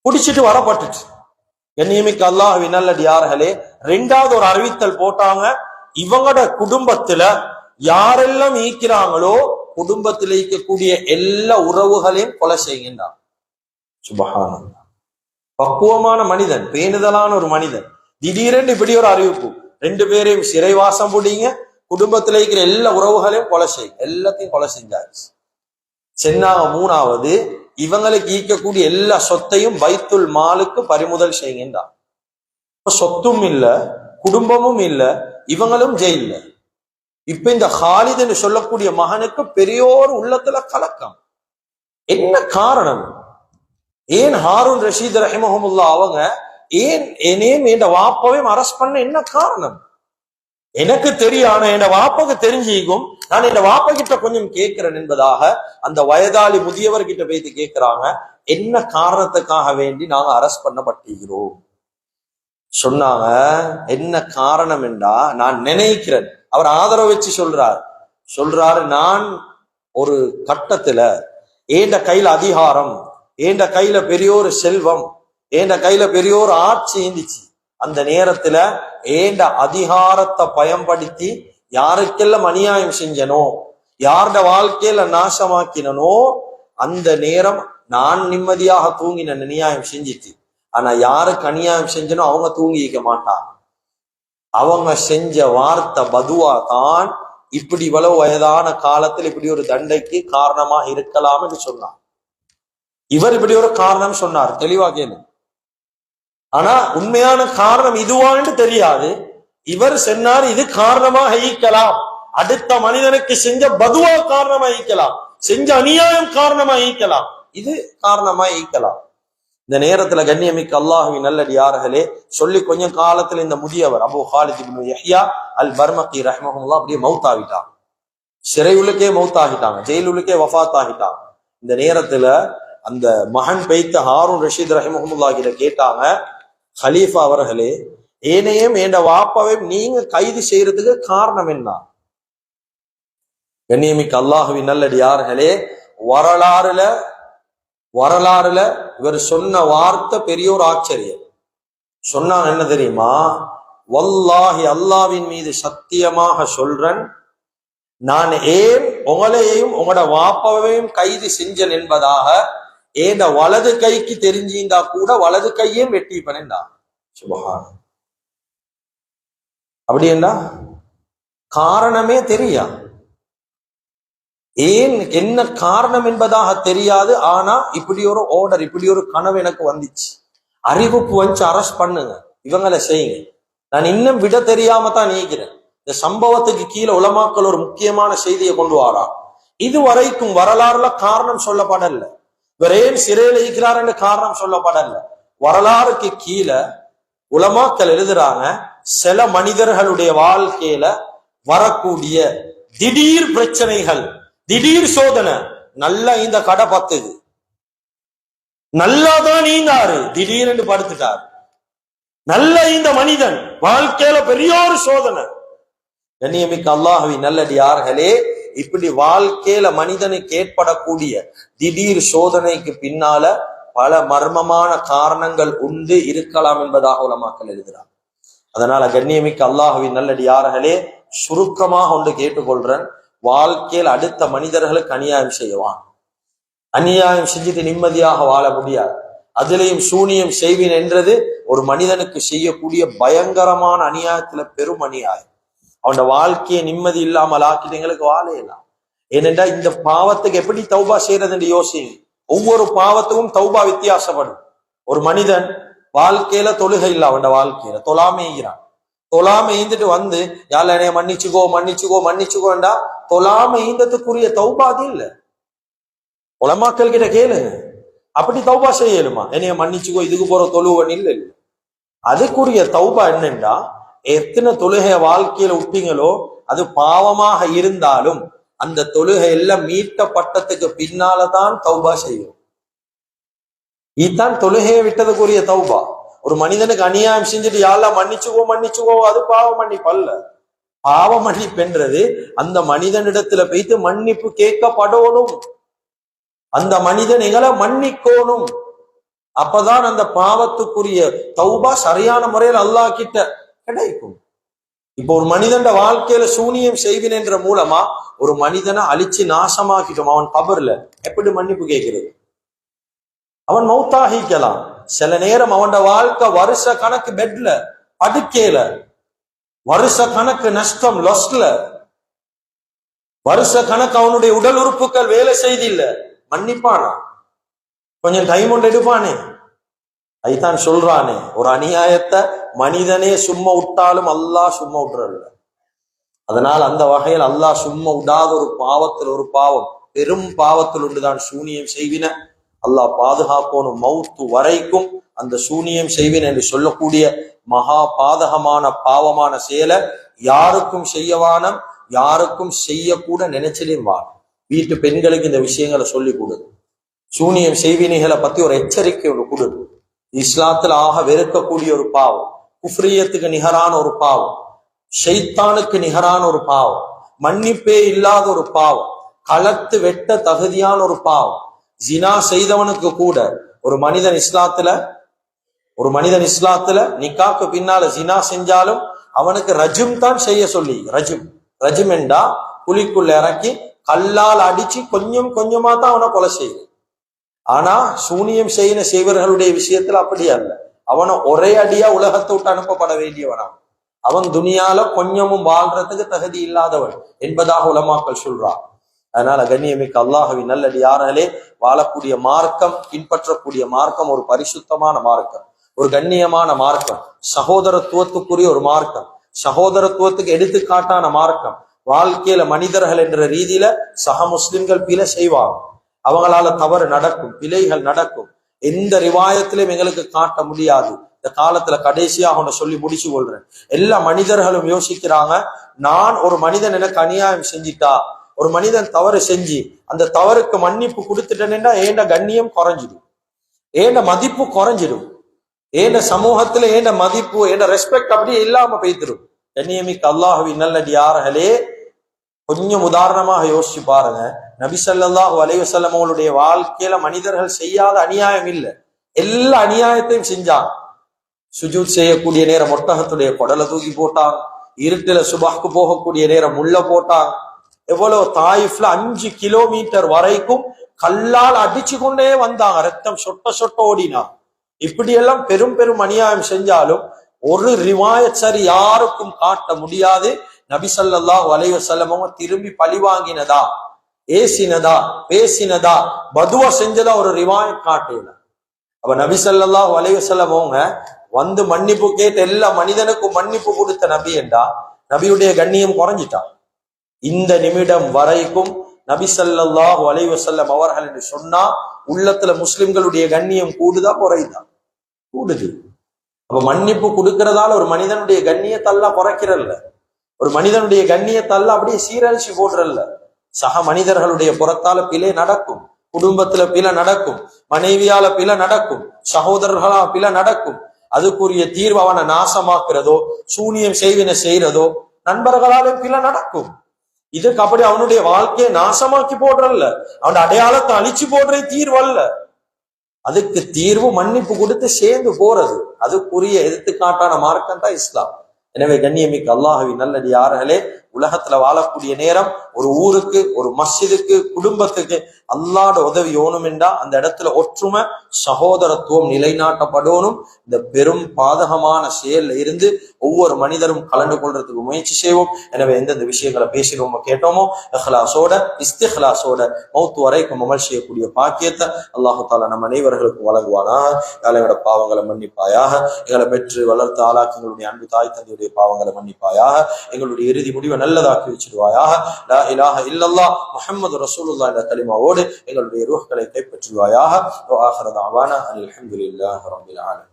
Speaker 1: பிடிச்சிட்டு வரப்பட்டுச்சு. கண்ணியமிக்க அல்லாஹ்வின் நல்லடியார்களே, 2வது ஒரு அறிவித்தல் போட்டாங்க. இவங்களோட குடும்பத்துல யாரெல்லாம் ஈக்கிறாங்களோ குடும்பத்தில் ஈக்கக்கூடிய எல்லா உறவுகளையும் கொலை செய்கின்றான். சுபஹானல்லாஹ். பக்குவமான மனிதன், பேணுதலான ஒரு மனிதன். திடீரென்று இப்படி ஒரு அறிவிப்பு, 2 பேரையும் சிறைவாசம் பிடிங்க, குடும்பத்தில் இருக்கிற எல்லா உறவுகளையும் கொலை செய்ய, எல்லாத்தையும் கொலை செஞ்சாச்சு. சென்னாங்க 3வது, இவங்களுக்கு ஈக்கக்கூடிய எல்லா சொத்தையும் பைத்துல் மாலுக்கு பறிமுதல் செய்கின்றான். இப்ப சொத்தும் இல்ல, குடும்பமும் இல்ல, இவங்களும் ஜெயில்ல. இப்ப இந்த ஹாலித் என்று சொல்லக்கூடிய மகனுக்கு பெரியோர் உள்ளத்துல கலக்கம். என்ன காரணம்? ஏன் ஹாரூன் ரஷீத் ரஹிமஹுல்லாஹ் அவங்க ஏன் என்னையும் என் வாப்பாவையும் அரெஸ்ட் பண்ண என்ன காரணம்? எனக்கு தெரியான என் வாப்பாக்கு தெரிஞ்சிக்கும், நான் என் வாப்பா கிட்ட கொஞ்சம் கேட்கிறேன் என்பதாக அந்த வயதாளி முதியவர் கிட்ட போயிட்டு கேட்கிறாங்க. என்ன காரணத்துக்காக வேண்டி நாங்க அரெஸ்ட் பண்ணப்பட்டிருக்கிறோம் சொன்னாங்க. என்ன காரணம் என்றா, நான் நினைக்கிறேன். அவர் ஆதரவு வச்சு சொல்றாரு, நான் ஒரு கட்டத்துல ஏண்ட கையில அதிகாரம், ஏண்ட கையில பெரியோரு செல்வம், ஏண்ட கையில பெரியோரு ஆட்சி இருந்துச்சு. அந்த நேரத்துல ஏண்ட அதிகாரத்தை பயன்படுத்தி யாருக்கெல்லாம் அநியாயம் செஞ்சனோ, யாருட வாழ்க்கையில நாசமாக்கினோ, அந்த நேரம் நான் நிம்மதியாக தூங்கின அநியாயம் செஞ்சிட்டு. ஆனா யாருக்கு அநியாயம் செஞ்சனோ அவங்க தூங்கிக்க மாட்டாங்க. அவங்க செஞ்ச வார்த்தை பதுவா தான் இப்படி இவ்வளவு வயதான காலத்தில் இப்படி ஒரு தண்டைக்கு காரணமா இருக்கலாம் என்று சொன்னார். இவர் இப்படி ஒரு காரணம் சொன்னார், தெளிவா கேளு. ஆனா உண்மையான காரணம் இதுவான்னு தெரியாது. இவர் சொன்னார் இது காரணமாக ஈக்கலாம், அடுத்த மனிதனுக்கு செஞ்ச பதுவா காரணமா ஈக்கலாம், செஞ்ச அநியாயம் காரணமா ஈக்கலாம், இது காரணமா ஈக்கலாம். இந்த நேரத்துல கண்ணியமிக்க அல்லாஹுவின் நல்லடியார்களே, சொல்லி கொஞ்சம் காலத்துல இந்த முதியவர் அபூ ஹாலித் இப்னு யஹ்யா அல் பர்மகி ரஹ்மஹுல்லாஹ் அப்படியே மௌத்தாகிட்டாங்க. சிறையுள்ளுக்கே மௌத்தாகிட்டாங்க, ஜெயிலுக்கே வஃபாத் ஆகிட்டாங்க. இந்த நேரத்துல அந்த மகன் பெய்த்த ஹாரூன் ரஷீத் ரஹ்மஹுல்லாஹ் கிட்ட கேட்டாங்க, ஹலீஃபா அவர்களே, ஏனையும் என் வாப்பாவையும் நீங்க கைது செய்யறதுக்கு காரணம் என்ன? கண்ணியமிக்க அல்லாஹுவின் நல்லடியார்களே, வரலாறுல இவர் சொன்ன வார்த்தை பெரிய ஒரு ஆச்சரியம். சொன்னாங்க என்ன தெரியுமா? வல்லாஹி, அல்லாவின் மீது சத்தியமாக சொல்றேன், நான் ஏன் உங்களையும் உங்களோட வாப்பாவையும் கைது செஞ்சேன் என்பதாக ஏன் வலது கைக்கு தெரிஞ்சிருந்தா கூட வலது கையும் வெட்டிப்பனேண்டா. சுபஹான். அப்படி என்ன காரணமே தெரியா, ஏன் என்ன காரணம் என்பதாக தெரியாது. ஆனா இப்படி ஒரு ஆர்டர், இப்படி ஒரு கனவு எனக்கு வந்துச்சு, அறிவிப்பு வந்து அரெஸ்ட் பண்ணுங்க, இவங்களை செய்யுங்க. நான் இன்னும் விட தெரியாம தான் நீக்கிறேன். இந்த சம்பவத்துக்கு கீழே உலமாக்கள் ஒரு முக்கியமான செய்தியை கொண்டு வாரா. இதுவரைக்கும் வரலாறுல காரணம் சொல்லப்படல, இவர் ஏன் சிறையில் இருக்கிறார் என்று காரணம் சொல்லப்படல. வரலாறுக்கு கீழே உலமாக்கள் எழுதுறாங்க, சில மனிதர்களுடைய வாழ்க்கையில வரக்கூடிய திடீர் பிரச்சனைகள், திடீர் சோதனை. நல்லா இந்த கடை பத்துது, நல்லாதான் நீந்தாரு, திடீரென்று படுத்துட்டாரு. நல்ல இந்த மனிதன் வாழ்க்கையில பெரிய ஒரு சோதனை. கண்ணியமிக்க அல்லாஹுவின் நல்லடியார்களே, இப்படி வாழ்க்கையில மனிதனுக்கு ஏற்படக்கூடிய திடீர் சோதனைக்கு பின்னால பல மர்மமான காரணங்கள் உண்டு, இருக்கலாம் என்பதாக உலமாக்கள் எழுதுகிறார். அதனால கண்ணியமிக்க அல்லாஹுவின் நல்லடியார்களே, சுருக்கமாக ஒன்று கேட்டுக்கொள்றேன், வாழ்க்கையில் அடுத்த மனிதர்களுக்கு அநியாயம் செய்வான். அநியாயம் செஞ்சுட்டு நிம்மதியாக வாழ முடியாது. அதிலையும் சூனியம் செய்வின் என்றது ஒரு மனிதனுக்கு செய்யக்கூடிய பயங்கரமான அநியாயத்துல பெரும் அநியாயம். அவனோட வாழ்க்கையை நிம்மதி இல்லாமல் ஆக்கிட்டு எங்களுக்கு வாழையலாம். ஏனென்றா இந்த பாவத்துக்கு எப்படி தௌபா செய்யறது என்று யோசிங்க. ஒவ்வொரு பாவத்துக்கும் தௌபா வித்தியாசப்படும். ஒரு மனிதன் வாழ்க்கையில தொழுகை இல்லை, அவனோட வாழ்க்கையில தொழாமைகிறான். தொழாமை ஈந்துட்டு வந்து யாழ் என்னைய மன்னிச்சுக்கோ மன்னிச்சுக்கோ மன்னிச்சுக்கோண்டா தொழாமை ஈந்ததுக்குரிய தௌபா அது இல்லை. உலமாக்கள் கிட்ட கேளுங்க, அப்படி தௌபா செய்யலுமா? என்னைய மன்னிச்சுக்கோ, இதுக்கு போற தொழுவன் இல்லை. அதுக்குரிய தௌபா என்னண்டா, எத்தனை தொழுகைய வாழ்க்கையில விட்டீங்களோ அது பாவமாக இருந்தாலும் அந்த தொழுகை எல்லாம் மீட்கப்பட்டதுக்கு பின்னாலதான் தௌபா செய்யும். இதுதான் தொழுகையை விட்டதுக்குரிய தௌபா. ஒரு மனிதனுக்கு அநியாயம் செஞ்சுட்டு யாரெல்லாம் மன்னிச்சுக்கோ மன்னிச்சுக்கோ, அது பாவ மன்னிப்பல்ல. பாவ மன்னிப்புன்றது அந்த மனிதனிடத்துல போய்த்து மன்னிப்பு கேட்கப்படணும், அந்த மனிதன் எங்களை மன்னிக்கணும். அப்பதான் அந்த பாவத்துக்குரிய தௌபா சரியான முறையில் அல்லாஹ் கிட்ட கிடைக்கும். இப்போ ஒரு மனிதன் வாழ்க்கையில சூனியம் செய்வின் என்ற மூலமா ஒரு மனிதனை அழிச்சு நாசமாக்கிட்டோம், அவன் கபர்ல எப்படி மன்னிப்பு கேட்கிறது? அவன் மௌத்தாகிக்கலாம். சில நேரம் அவன் வாழ்க்கை வருஷ கணக்கு பெட்ல படுக்கையில, வருஷ கணக்கு நஷ்டம் லொஸ்ல, வருஷ கணக்கு அவனுடைய உடல் உறுப்புகள் வேலை செய்தில்ல, மன்னிப்பானா? கொஞ்சம் டைம் ஒன்று எடுப்பானே. அதுதான் சொல்றானே, ஒரு அநியாயத்தை மனிதனே சும்மா விட்டாலும் அல்லாஹ் சும்மா விட்டுறல. அதனால் அந்த வகையில் அல்லாஹ் சும்மா விடாத ஒரு பாவத்தில் ஒரு பாவம், பெரும் பாவத்தில் ஒன்றுதான் சூனியம் செய்வின. அல்லாஹ் பாதுகாப்போனும். மௌத்து வரைக்கும் அந்த சூனியம் செய்வின் என்று சொல்லக்கூடிய மகா பாதகமான பாவமான செயலை யாருக்கும் செய்யவானம், யாருக்கும் செய்யக்கூட நினைச்சலையும் வா. வீட்டு பெண்களுக்கு இந்த விஷயங்களை சொல்லி கொடுது. சூனியம் செய்வினைகளை பத்தி ஒரு எச்சரிக்கை ஒன்று கொடுது. இஸ்லாத்துல ஆக வெறுக்கக்கூடிய ஒரு பாவம், குஃப்ரியத்துக்கு நிகரான ஒரு பாவம், ஷைத்தானுக்கு நிகரான ஒரு பாவம், மன்னிப்பே இல்லாத ஒரு பாவம், களத்து வெட்ட தகுதியான ஒரு பாவம். ஜினா செய்தவனுக்கு கூட ஒரு மனிதன் இஸ்லாத்துல ஒரு மனிதன் இஸ்லாத்துல நிக்காக்கு பின்னால ஜினா செஞ்சாலும் அவனுக்கு ரஜும் தான் செய்ய சொல்லி. ரஜும் என்றா குழிக்குள்ள இறக்கி கல்லால் அடிச்சு கொஞ்சம் கொஞ்சமா தான் அவனை கொலை செய்யுது. ஆனா சூனியம் செய்வர்களுடைய விஷயத்துல அப்படி அல்ல. அவனை ஒரே அடியா உலகத்தை விட்டு அனுப்பப்பட வேண்டியவனா, அவன் துனியால கொஞ்சமும் வாழ்றதுக்கு தகுதி இல்லாதவன் என்பதாக உலமாக்கள் சொல்றான். அதனால கண்ணியமிக்க அல்லாஹ்வின் நல்லடியார்களே, வாழக்கூடிய மார்க்கம், பின்பற்றக்கூடிய மார்க்கம் ஒரு பரிசுத்தமான மார்க்கம், ஒரு கண்ணியமான மார்க்கம், சகோதரத்துவத்துக்குரிய ஒரு மார்க்கம், சகோதரத்துவத்துக்கு எடுத்துக்காட்டான மார்க்கம். வாழ்க்கையில மனிதர்கள் என்ற ரீதியில சக முஸ்லிம்கள் பிழை செய்வாங்க, அவங்களால தவறு நடக்கும், பிழைகள் நடக்கும். எந்த ரிவாயத்திலும் எங்களுக்கு காட்ட முடியாது. இந்த காலத்துல கடைசியாக ஒன்று சொல்லி முடிச்சு கொள்றேன். எல்லா மனிதர்களும் யோசிக்கிறாங்க, நான் ஒரு மனிதன் எனக்கு அநியாயம் செஞ்சிட்டா, ஒரு மனிதன் தவறு செஞ்சு அந்த தவறுக்கு மன்னிப்பு கொடுத்துட்டேன்னா ஏண்ட கண்ணியம் குறைஞ்சிடும், ஏண்ட மதிப்பு குறைஞ்சிடும், ஏண்ட சமூகத்துல ஏண்ட மதிப்பு, ஏண்ட ரெஸ்பெக்ட் அப்படியே இல்லாம போய்த்திடும். கண்ணியமிக்க அல்லாஹ்வின் நல்லடியார்களே, கொஞ்சம் உதாரணமாக யோசிச்சு பாருங்க. நபி ஸல்லல்லாஹு அலைஹி வஸல்லம் அவங்களுடைய வாழ்க்கையில மனிதர்கள் செய்யாத அநியாயம் இல்லை, எல்லா அநியாயத்தையும் செஞ்சாங்க. சுஜூத் செய்யக்கூடிய நேரம் ஒட்டகத்துடைய குடலை தூக்கி போட்டாங்க, இருட்டுல சுபஹ்க்கு போகக்கூடிய நேரம் முள்ள போட்டாங்க. எவ்வளவு தாயிஃப்ல 5 கிலோமீட்டர் வரைக்கும் கல்லால் அடிச்சு கொண்டே வந்தாங்க, ரத்தம் சொட்ட சொட்ட ஓடினாங்க. இப்படி எல்லாம் பெரும் பெரும் அநியாயம் செஞ்சாலும் ஒரு ரிவாயத் சரி யாருக்கும் காட்ட முடியாது. நபி ஸல்லல்லாஹு அலைஹி வஸல்லம் அவங்க திரும்பி பழி வாங்கினதா, ஏசினதா, பேசினதா, பதுவா செஞ்சதா ஒரு ரிவாயத் காட்டல. அப்ப நபி ஸல்லல்லாஹு அலைஹி வஸல்லம் அவங்க வந்து மன்னிப்பு கேட்டு எல்லா மனிதனுக்கும் மன்னிப்பு கொடுத்த நபி என்றா நபியுடைய கண்ணியம் குறைஞ்சிட்டா. இந்த நிமிடம் வரைக்கும் நபி ஸல்லல்லாஹு அலைஹி வஸல்லம் அவர்கள் என்று சொன்னா உள்ளத்துல முஸ்லிம்களுடைய கண்ணியம் கூடுதா குறையுதா? கூடுது. அப்ப மன்னிப்பு கொடுக்கறதால ஒரு மனிதனுடைய கண்ணியத்தெல்லாம் குறைக்கிறல்ல, ஒரு மனிதனுடைய கண்ணியத்தெல்லாம் அப்படியே சீரழிச்சு போடுறல்ல. சக மனிதர்களுடைய புறத்தால பிழை நடக்கும், குடும்பத்துல பிழை நடக்கும், மனைவியால பிழை நடக்கும், சகோதரர்களால பிழை நடக்கும். அதுக்குரிய தீர்வு அவனை நாசமாக்குறதோ, சூனியம் செய்யறதோ, நண்பர்களாலும் பிழை நடக்கும். இதுக்கு அப்படி அவனுடைய வாழ்க்கையை நாசமாக்கி போடுறல்ல, அவன் அடையாளத்தை அழிச்சு போடுற தீர்வு அல்ல. அதுக்கு தீர்வு மன்னிப்பு கொடுத்து சேர்ந்து போறது. அதுக்குரிய எடுத்துக்காட்டான மார்க்கம் தான் இஸ்லாம். எனவே கண்ணியமிக்க அல்லாஹ்வின் நல்லடியார்களே, உலகத்துல வாழக்கூடிய நேரம் ஒரு ஊருக்கு, ஒரு மஸ்ஜிதுக்கு, குடும்பத்துக்கு அல்லாஹ்வோட உதவி ஓணும் என்றா அந்த இடத்துல ஒற்றுமை, சகோதரத்துவம் நிலைநாட்டப்படணும். இந்த பெரும் பாதகமான செயல்ல இருந்து ஒவ்வொரு மனிதரும் கலந்து கொள்றதுக்கு முயற்சி செய்வோம். எனவே எந்தெந்த விஷயங்களை பேசினோமோ கேட்டோமோ இஹ்லாஸோட இஸ்திஹ்லாஸோட மௌத்து வரைக்கும் அமல் செய்யக்கூடிய பாக்கியத்தை அல்லாஹு தாலா நம் அனைவர்களுக்கும் வழங்குவானாக. எங்களோட பாவங்களை மன்னிப்பாயாக, எங்களை பெற்று வளர்த்து ஆளாக்கி எங்களுடைய அன்பு தாய் தந்தையுடைய பாவங்களை மன்னிப்பாயாக, எங்களுடைய இறுதி முடிவை நல்லதாக்கி வச்சிருவாயாக. லா இலாஹ இல்லல்லாஹ் முஹம்மது ரசூலுல்லாஹ் என்ற கலிமாவோடு எங்களுடைய ரூஹ்களை கைப்பற்றுவாயாக. வ ஆகிரு தஅவானா அல்ஹம்துலில்லாஹி ரப்பில் ஆலமீன்.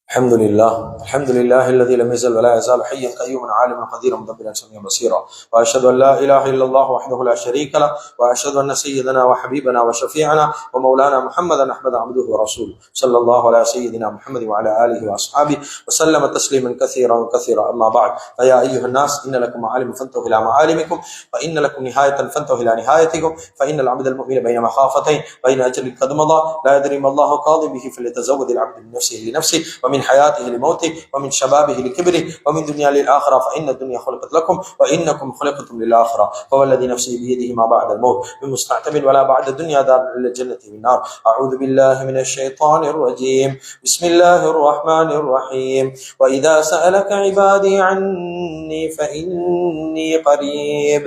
Speaker 1: الحمد لله الذي لم يزل ولا يزال حيا قيوما عالما قديرا مدبرا سميعا بصيرا، واشهد ان لا اله الا الله وحده لا شريك له، واشهد ان سيدنا وحبيبنا وشفيعنا ومولانا محمدا احمد عبده ورسوله صلى الله على سيدنا محمد وعلى اله واصحابه وسلم تسليما كثيرا كثيرا. اما بعد، فيا ايها الناس ان لكم معالم فانتهوا الى معالمكم، وان لكم نهايه فانتهوا الى نهايتكم، فان العبد المؤمن بين مخافتين، بين اجل قد مضى لا يدري ما الله قاضي به، فليتزود العبد من نفسه لنفسه، ومن حياته لموته، ومن شبابه لكبره، ومن دنيا للآخرة، فإن الدنيا خلقت لكم وإنكم خلقتم للآخرة، فوالذي نفسي بيده ما بعد الموت من مستعتب ولا بعد الدنيا دار إلا الجنة من النار. أعوذ بالله من الشيطان الرجيم. بسم الله الرحمن الرحيم. وإذا سألك عبادي عني فإني قريب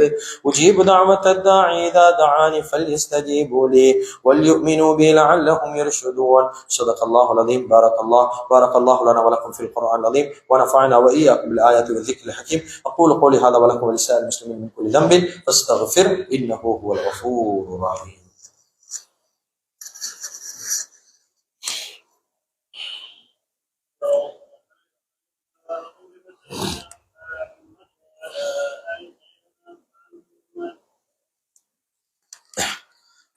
Speaker 1: أجيب دعوة الداعي إذا دعاني فليستجيبوا لي وليؤمنوا بي لعلهم يرشدون. صدق الله العظيم. بارك الله لنا ولكم في القرآن العظيم، ونفعنا وإياكم بالآيات والذكر الحكيم. أقول قولي هذا ولكم ولسائر المسلمين من كل ذنب فاستغفر إنه هو الغفور الرحيم.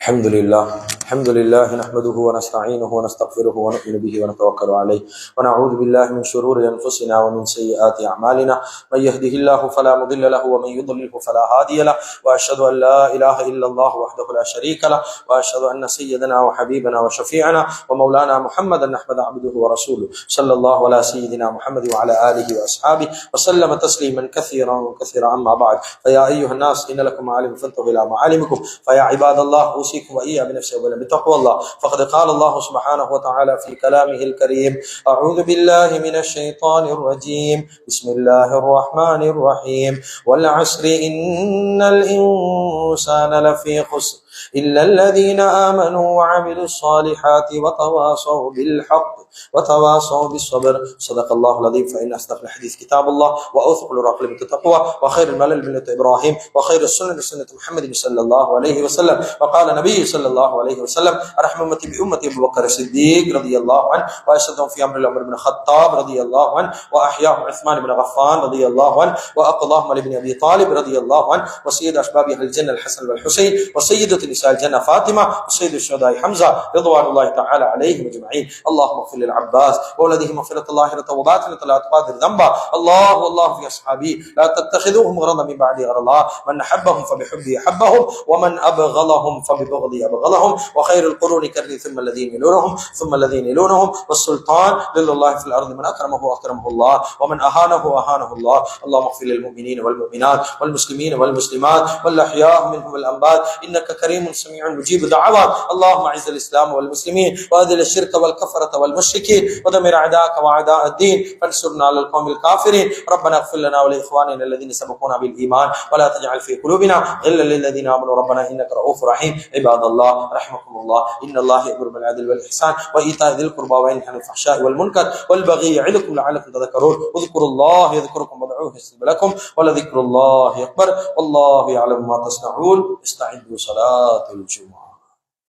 Speaker 1: الحمد لله الحمد لله نحمده ونستعينه ونستغفره ونؤمن به ونتوكل عليه ونعوذ بالله من شرور أنفسنا ومن سيئات أعمالنا من يهده الله فلا مضل له ومن يضلله فلا هادي له وأشهد أن لا إله إلا الله وحده لا شريك له وأشهد أن سيدنا وحبيبنا وشفيعنا ومولانا محمدا أحمد عبده ورسوله صلى الله على سيدنا محمد وعلى آله وأصحابه وسلم تسليما كثيرا كثيرا. أما بعد فيا أيها الناس إن لكم معالم فانتهوا إلى معالمكم فيا عباد الله أوصيكم وإياي بنفسي بتقوى الله. فقد قال الله سبحانه وتعالى في كلامه الكريم: أعوذ بالله من الشيطان الرجيم بسم الله الرحمن الرحيم والعصر إن الإنسان لفي خسر إلا الذين آمنوا وعملوا الصالحات وتواصوا بالحق وتواصوا بالصبر. صدق الله العظيم. فإن أصدق الحديث كتاب الله وأوثق العقل بالتقوى وخير الملل ملة إبراهيم وخير السنن سنة محمد صلى الله عليه وسلم. وقال النبي صلى الله عليه وسلم: أرحم أمتي بأمتي أبو بكر الصديق رضي الله عنه وأشهدهم في أمر عمر بن الخطاب رضي الله عنه وأحياهم عثمان بن غفان رضي الله عنه وأقضاهم علي بن أبي طالب رضي الله عنه وسيد أشباب أهل الجنة الحسن والحسين وسيدة نساء الجنة فاطمة وسيد الشهداء حمزة رضوان الله تعالى عليهم أجمعين. اللهم اغفر للعباس وولده مغفرة ظاهرة وباطنة لا تقادر ذنبا. الله في أصحابي لا تتخذوهم غرضا من بعد غرضا. من أحبهم فبحبي أحبهم ومن أبغضهم فببغضي أبغضهم. وخير القرون كرني ثم الذين يلونهم ثم الذين يلونهم. والسلطان لله في الأرض من أكرمه أكرمه الله ومن أهانه أهانه الله. اللهم اغفر للمؤمنين والمؤمنات والمسلمين والمسلمات والأحياء منهم والأموات إنك كريم سميع مجيب دعوات. اللهم أعز الإسلام والمسلمين وأذل الشرك والكفرة والمشركين ودمر أعداءك وأعداء الدين فانصرنا على القوم الكافرين. ربنا اغفر لنا ولإخواننا الذين سبقونا بالإيمان ولا تجعل في قلوبنا غلا للذين آمنوا ربنا إنك رؤوف رحيم. عباد الله رحمكم الله إن الله يأمر بالعدل والإحسان وإيتاء ذي القربى وينهى عن الفحشاء والمنكر والبغي يعظكم لعلكم تذكرون. اذكروا الله يذكركم وادعوه يستجب لكم ولذكر الله أكبر والله يعلم ما تصنعون. استعدوا صلاة الجمعة.